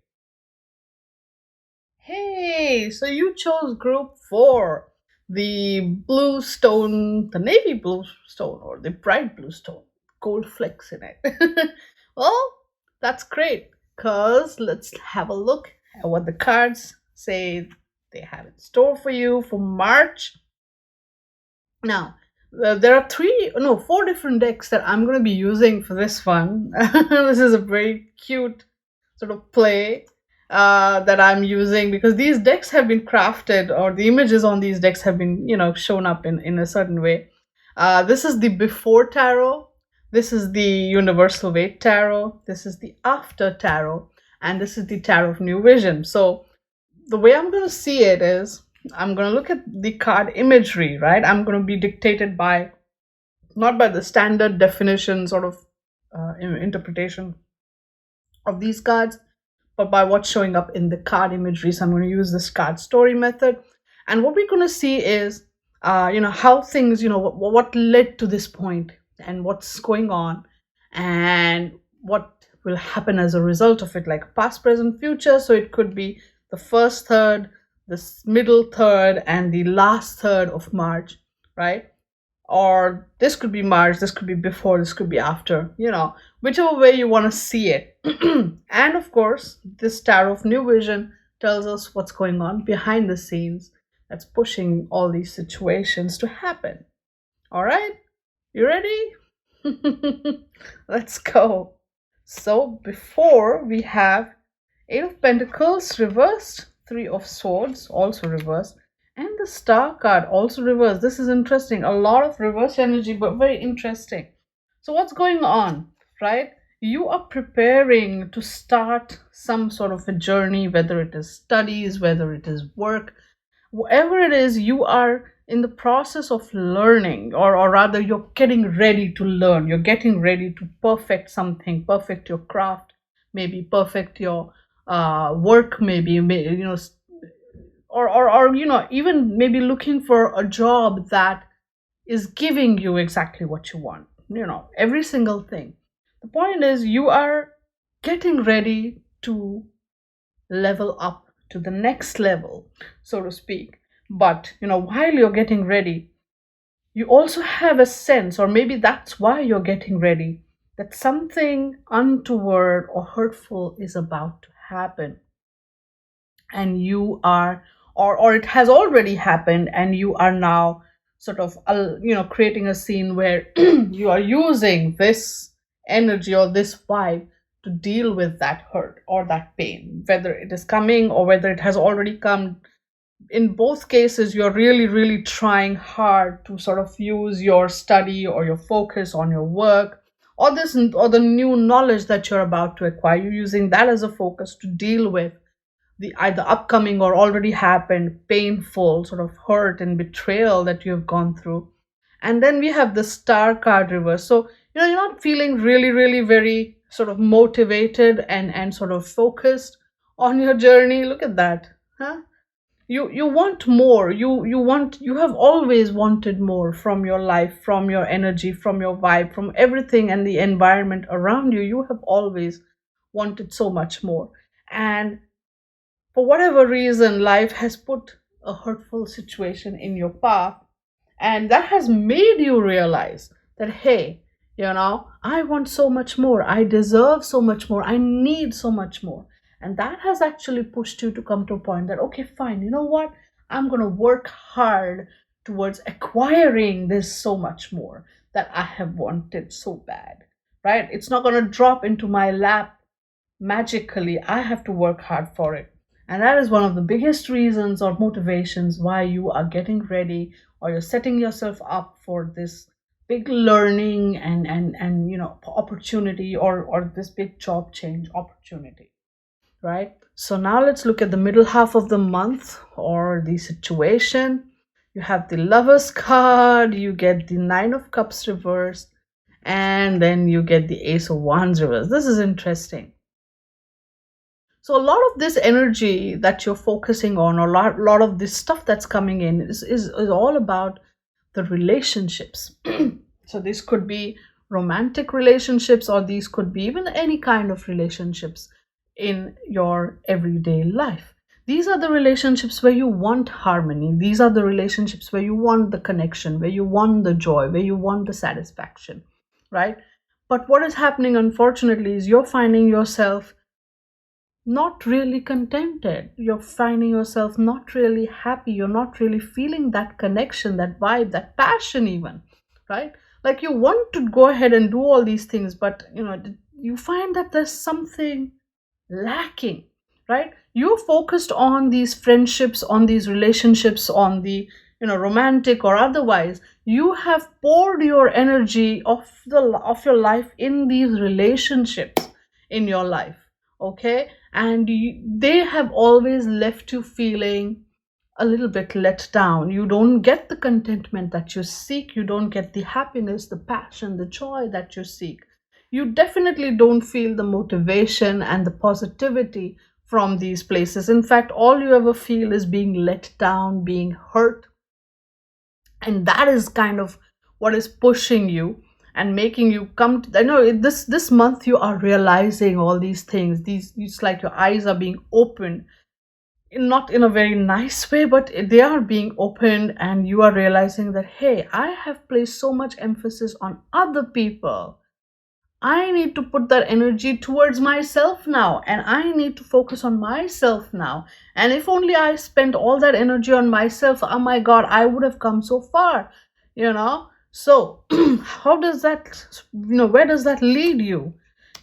Hey, so you chose Group 4, the blue stone, the navy blue stone, or the bright blue stone, gold flecks in it. Well, that's great, because let's have a look at what the cards say they have in store for you for March. Now, There are four different decks that I'm going to be using for this one. This is a very cute sort of play that I'm using, because these decks have been crafted, or the images on these decks have been, shown up in a certain way. This is the before tarot. This is the universal weight tarot. This is the after tarot. And this is the tarot of new vision. So the way I'm going to see it is, I'm going to look at the card imagery, right? I'm going to be dictated by, not by the standard definition sort of interpretation of these cards, but by what's showing up in the card imagery. So I'm going to use this card story method. And what we're going to see is, how things, what led to this point and what's going on and what will happen as a result of it, like past, present, future. So it could be the first third, the middle third, and the last third of March, right? Or this could be March, this could be before, this could be after, whichever way you want to see it. And of course, this tarot of new vision tells us what's going on behind the scenes that's pushing all these situations to happen. All right, you ready? Let's go. So before, we have Eight of Pentacles reversed, Three of Swords also reversed, and the Star card also reversed. This is interesting. A lot of reverse energy, but very interesting. So what's going on, right? You are preparing to start some sort of a journey, whether it is studies, whether it is work, whatever it is, you are in the process of learning, or rather you're getting ready to learn. You're getting ready to perfect something, perfect your craft, maybe perfect your work, maybe, or even maybe looking for a job that is giving you exactly what you want, every single thing. The point is, you are getting ready to level up to the next level, so to speak. But while you're getting ready, you also have a sense, or maybe that's why you're getting ready, that something untoward or hurtful is about to happen, and you are, or it has already happened, and you are now sort of creating a scene where you are using this energy or this vibe to deal with that hurt or that pain, whether it is coming or whether it has already come. In both cases, you're really, really trying hard to sort of use your study or your focus on your work, or the new knowledge that you're about to acquire. You're using that as a focus to deal with the either upcoming or already happened painful sort of hurt and betrayal that you have gone through. And then we have the Star card reverse. So you're not feeling really, really very sort of motivated and sort of focused on your journey. Look at that, huh? You want more. You have always wanted more from your life, from your energy, from your vibe, from everything and the environment around you. You have always wanted so much more. And for whatever reason, life has put a hurtful situation in your path, and that has made you realize that, hey, I want so much more, I deserve so much more, I need so much more. And that has actually pushed you to come to a point that, okay, fine, you know what, I'm going to work hard towards acquiring this so much more that I have wanted so bad, right? It's not going to drop into my lap magically. I have to work hard for it. And that is one of the biggest reasons or motivations why you are getting ready, or you're setting yourself up for this big learning and opportunity, or this big job change opportunity, right? So now let's look at the middle half of the month, or the situation. You have the Lovers card, you get the Nine of Cups reversed, and then you get the Ace of Wands reversed. This is interesting. So a lot of this energy that you're focusing on, or a lot of this stuff that's coming in, is all about the relationships. So this could be romantic relationships, or these could be even any kind of relationships in your everyday life. These are the relationships where you want harmony. These are the relationships where you want the connection, where you want the joy, where you want the satisfaction, right? But what is happening, unfortunately, is you're finding yourself not really contented. You're finding yourself not really happy. You're not really feeling that connection, that vibe, that passion even. right? Like you want to go ahead and do all these things, but you find that there's something lacking, right? You're focused on these friendships, on these relationships, on the romantic or otherwise. You have poured your energy of your life in these relationships in your life, okay? And they have always left you feeling a little bit let down. You don't get the contentment that you seek. You don't get the happiness, the passion, the joy that you seek. You definitely don't feel the motivation and the positivity from these places. In fact, all you ever feel is being let down, being hurt. And that is kind of what is pushing you and making you come to, I know this month you are realizing all these things. It's like your eyes are being opened, not in a very nice way, but they are being opened, and you are realizing that, hey, I have placed so much emphasis on other people. I need to put that energy towards myself now, and I need to focus on myself now. And if only I spent all that energy on myself, oh my god, I would have come so far, So, how does that, where does that lead you?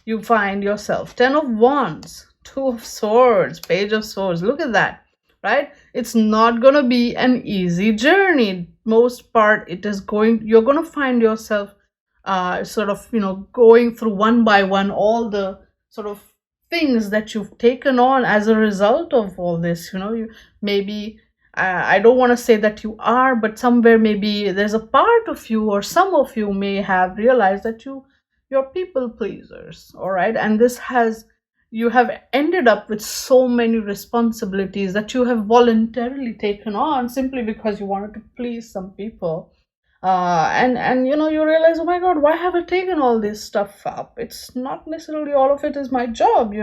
You find yourself 10 of Wands, 2 of Swords, Page of Swords. Look at that, right? It's not going to be an easy journey. Most part, you're going to find yourself sort of, going through one by one all the sort of things that you've taken on as a result of all this. You maybe, I don't want to say that you are, but somewhere maybe there's a part of you, or some of you may have realized that you're people pleasers, all right? And you have ended up with so many responsibilities that you have voluntarily taken on simply because you wanted to please some people. And you realize, oh my god, why have I taken all this stuff up? It's not necessarily all of it is my job.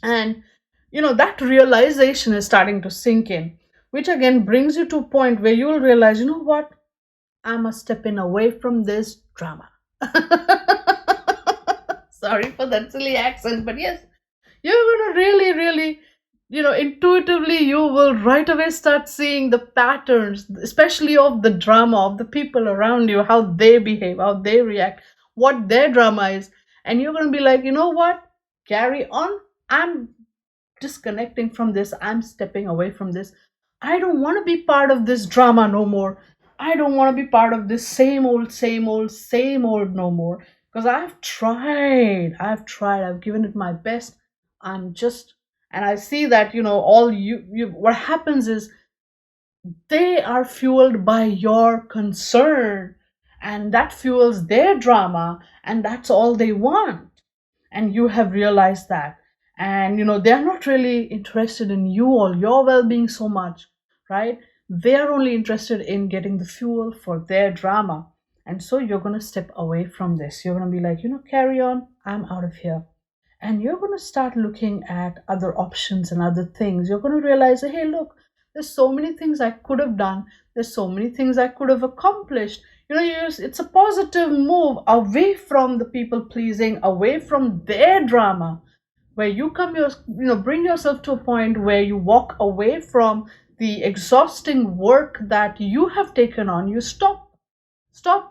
And that realization is starting to sink in, which again brings you to a point where you will realize, you know what, I'm stepping away from this drama. Sorry for that silly accent, but yes, you're gonna really, really, intuitively, you will right away start seeing the patterns, especially of the drama of the people around you, how they behave, how they react, what their drama is. And you're gonna be like, you know what? Carry on. I'm disconnecting from this. I'm stepping away from this. I don't want to be part of this drama no more. I don't want to be part of this same old, same old, same old no more. Because I've tried. I've given it my best. And I see that, all what happens is they are fueled by your concern, and that fuels their drama, and that's all they want. And you have realized that. And they're not really interested in you or your well-being so much, right? They're only interested in getting the fuel for their drama. And so you're going to step away from this. You're going to be like, carry on, I'm out of here. And you're going to start looking at other options and other things. You're going to realize, hey, look, there's so many things I could have done. There's so many things I could have accomplished. It's a positive move away from the people pleasing, away from their drama, where bring yourself to a point where you walk away from the exhausting work that you have taken on. You stop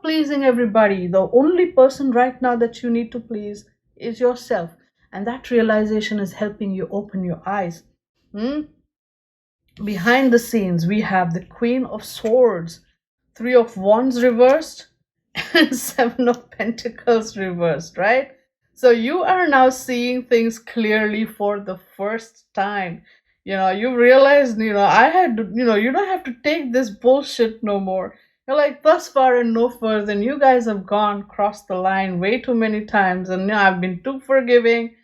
pleasing everybody. The only person right now that you need to please is yourself. And that realization is helping you open your eyes. Behind the scenes, we have the Queen of Swords, 3 of Wands reversed, and 7 of Pentacles reversed, right? So you are now seeing things clearly for the first time. You realize, I had to, you don't have to take this bullshit no more. You're like, thus far and no further, and you guys have crossed the line way too many times, and I've been too forgiving.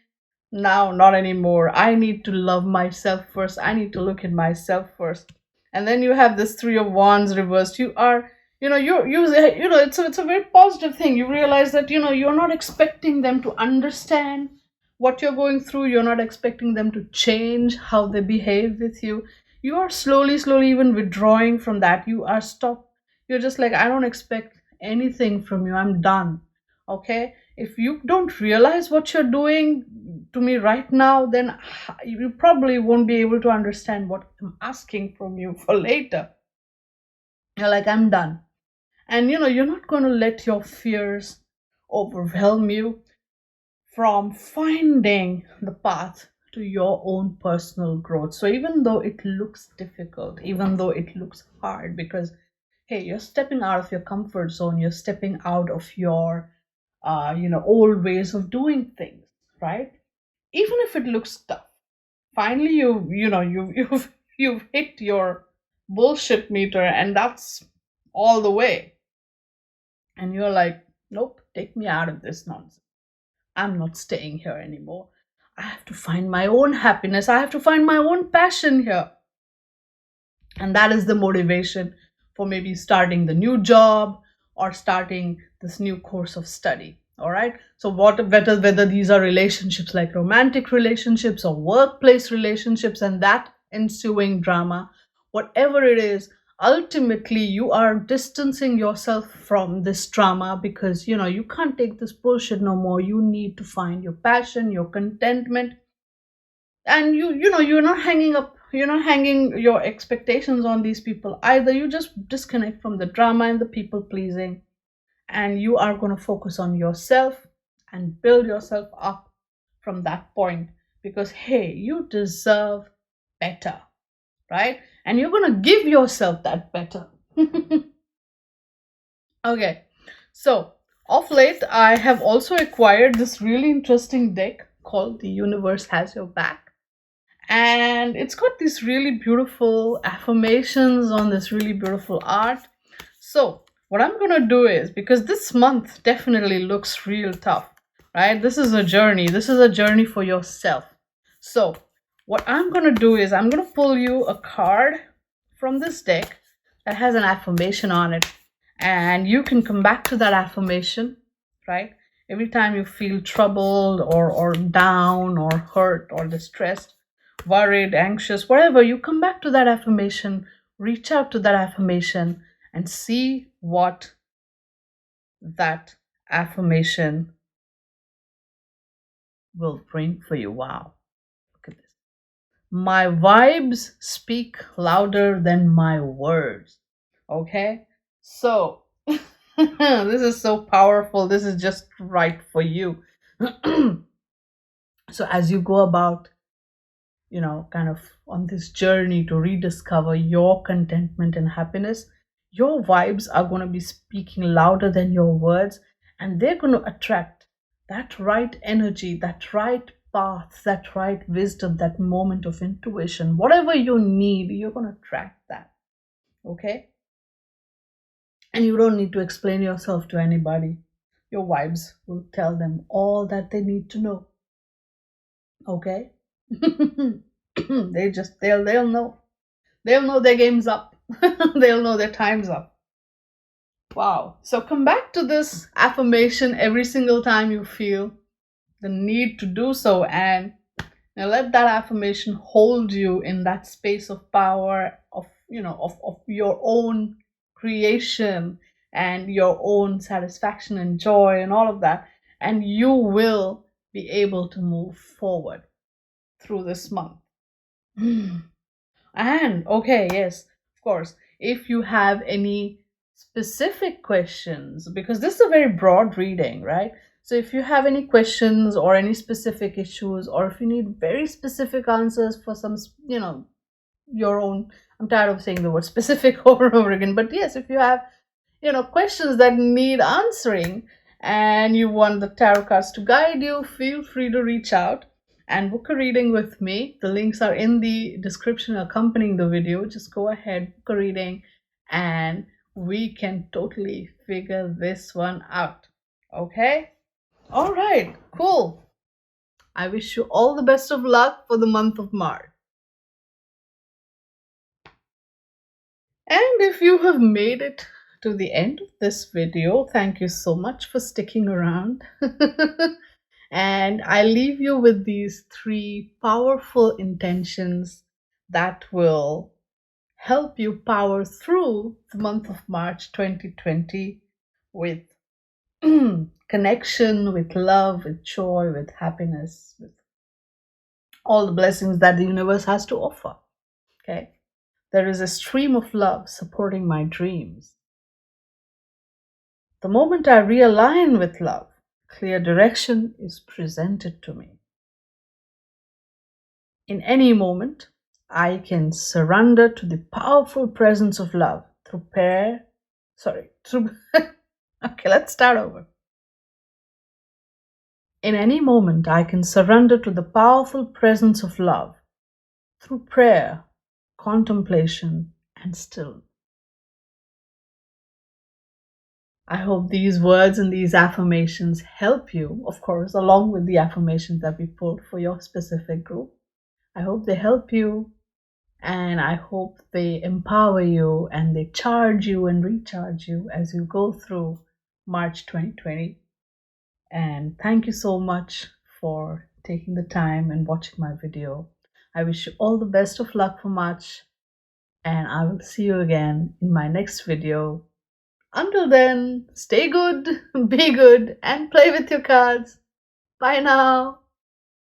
Now, not anymore. I need to love myself first. I need to look at myself first. And then you have this 3 of Wands reversed. You are, it's a very positive thing. You realize that, you're not expecting them to understand what you're going through. You're not expecting them to change how they behave with you. You are slowly, slowly even withdrawing from that. You're just like, I don't expect anything from you. I'm done. Okay? If you don't realize what you're doing to me right now, then you probably won't be able to understand what I'm asking from you for later. You're like, I'm done. And you're not going to let your fears overwhelm you from finding the path to your own personal growth. So even though it looks difficult, even though it looks hard, because hey, you're stepping out of your comfort zone, you're stepping out of your old ways of doing things, right? Even if it looks tough, finally you've hit your bullshit meter, and that's all the way. And you're like, nope, take me out of this nonsense. I'm not staying here anymore. I have to find my own happiness. I have to find my own passion here. And that is the motivation for maybe starting the new job or starting this new course of study. All right. So whether these are relationships like romantic relationships or workplace relationships and that ensuing drama, whatever it is, ultimately you are distancing yourself from this drama because you can't take this bullshit no more. You need to find your passion, your contentment, and you're not hanging your expectations on these people either. You just disconnect from the drama and the people pleasing, and you are going to focus on yourself and build yourself up from that point, because hey, you deserve better, right? And you're going to give yourself that better. Okay, so of late I have also acquired this really interesting deck called The Universe Has Your Back, and it's got these really beautiful affirmations on this really beautiful art. So what I'm going to do is, because this month definitely looks real tough, right? This is a journey, for yourself. So what I'm going to do is I'm going to pull you a card from this deck that has an affirmation on it, and you can come back to that affirmation, right? Every time you feel troubled or down or hurt or distressed, worried, anxious, whatever, you come back to that affirmation, reach out to that affirmation, and see what that affirmation will bring for you. Wow, look at this. My vibes speak louder than my words. Okay, so this is so powerful. This is just right for you. So as you go about kind of on this journey to rediscover your contentment and happiness, your vibes are going to be speaking louder than your words, and they're going to attract that right energy, that right path, that right wisdom, that moment of intuition. Whatever you need, you're going to attract that. Okay? And you don't need to explain yourself to anybody. Your vibes will tell them all that they need to know. Okay? They'll know. They'll know their game's up. They'll know their time's up. Wow. So come back to this affirmation every single time you feel the need to do so, and now let that affirmation hold you in that space of power, of of your own creation and your own satisfaction and joy and all of that, and you will be able to move forward through this month. And okay, yes, of course, if you have any specific questions, because this is a very broad reading, right? So if you have any questions or any specific issues, or if you need very specific answers for some, your own, I'm tired of saying the word specific over and over again, but yes, if you have, questions that need answering and you want the tarot cards to guide you, feel free to reach out and book a reading with me. The links are in the description accompanying the video. Just go ahead, book a reading, and we can totally figure this one out. Okay? All right, cool. I wish you all the best of luck for the month of March. And if you have made it to the end of this video, thank you so much for sticking around. And I leave you with these 3 powerful intentions that will help you power through the month of March 2020 with connection, with love, with joy, with happiness, with all the blessings that the universe has to offer. Okay? There is a stream of love supporting my dreams. The moment I realign with love, clear direction is presented to me. In any moment, I can surrender to the powerful presence of love through prayer. Through. Okay, let's start over. In any moment, I can surrender to the powerful presence of love through prayer, contemplation, and still. I hope these words and these affirmations help you, of course, along with the affirmations that we pulled for your specific group. I hope they help you, and I hope they empower you and they charge you and recharge you as you go through March 2020. And thank you so much for taking the time and watching my video. I wish you all the best of luck for March, and I will see you again in my next video. Until then, stay good, be good, and play with your cards. Bye now.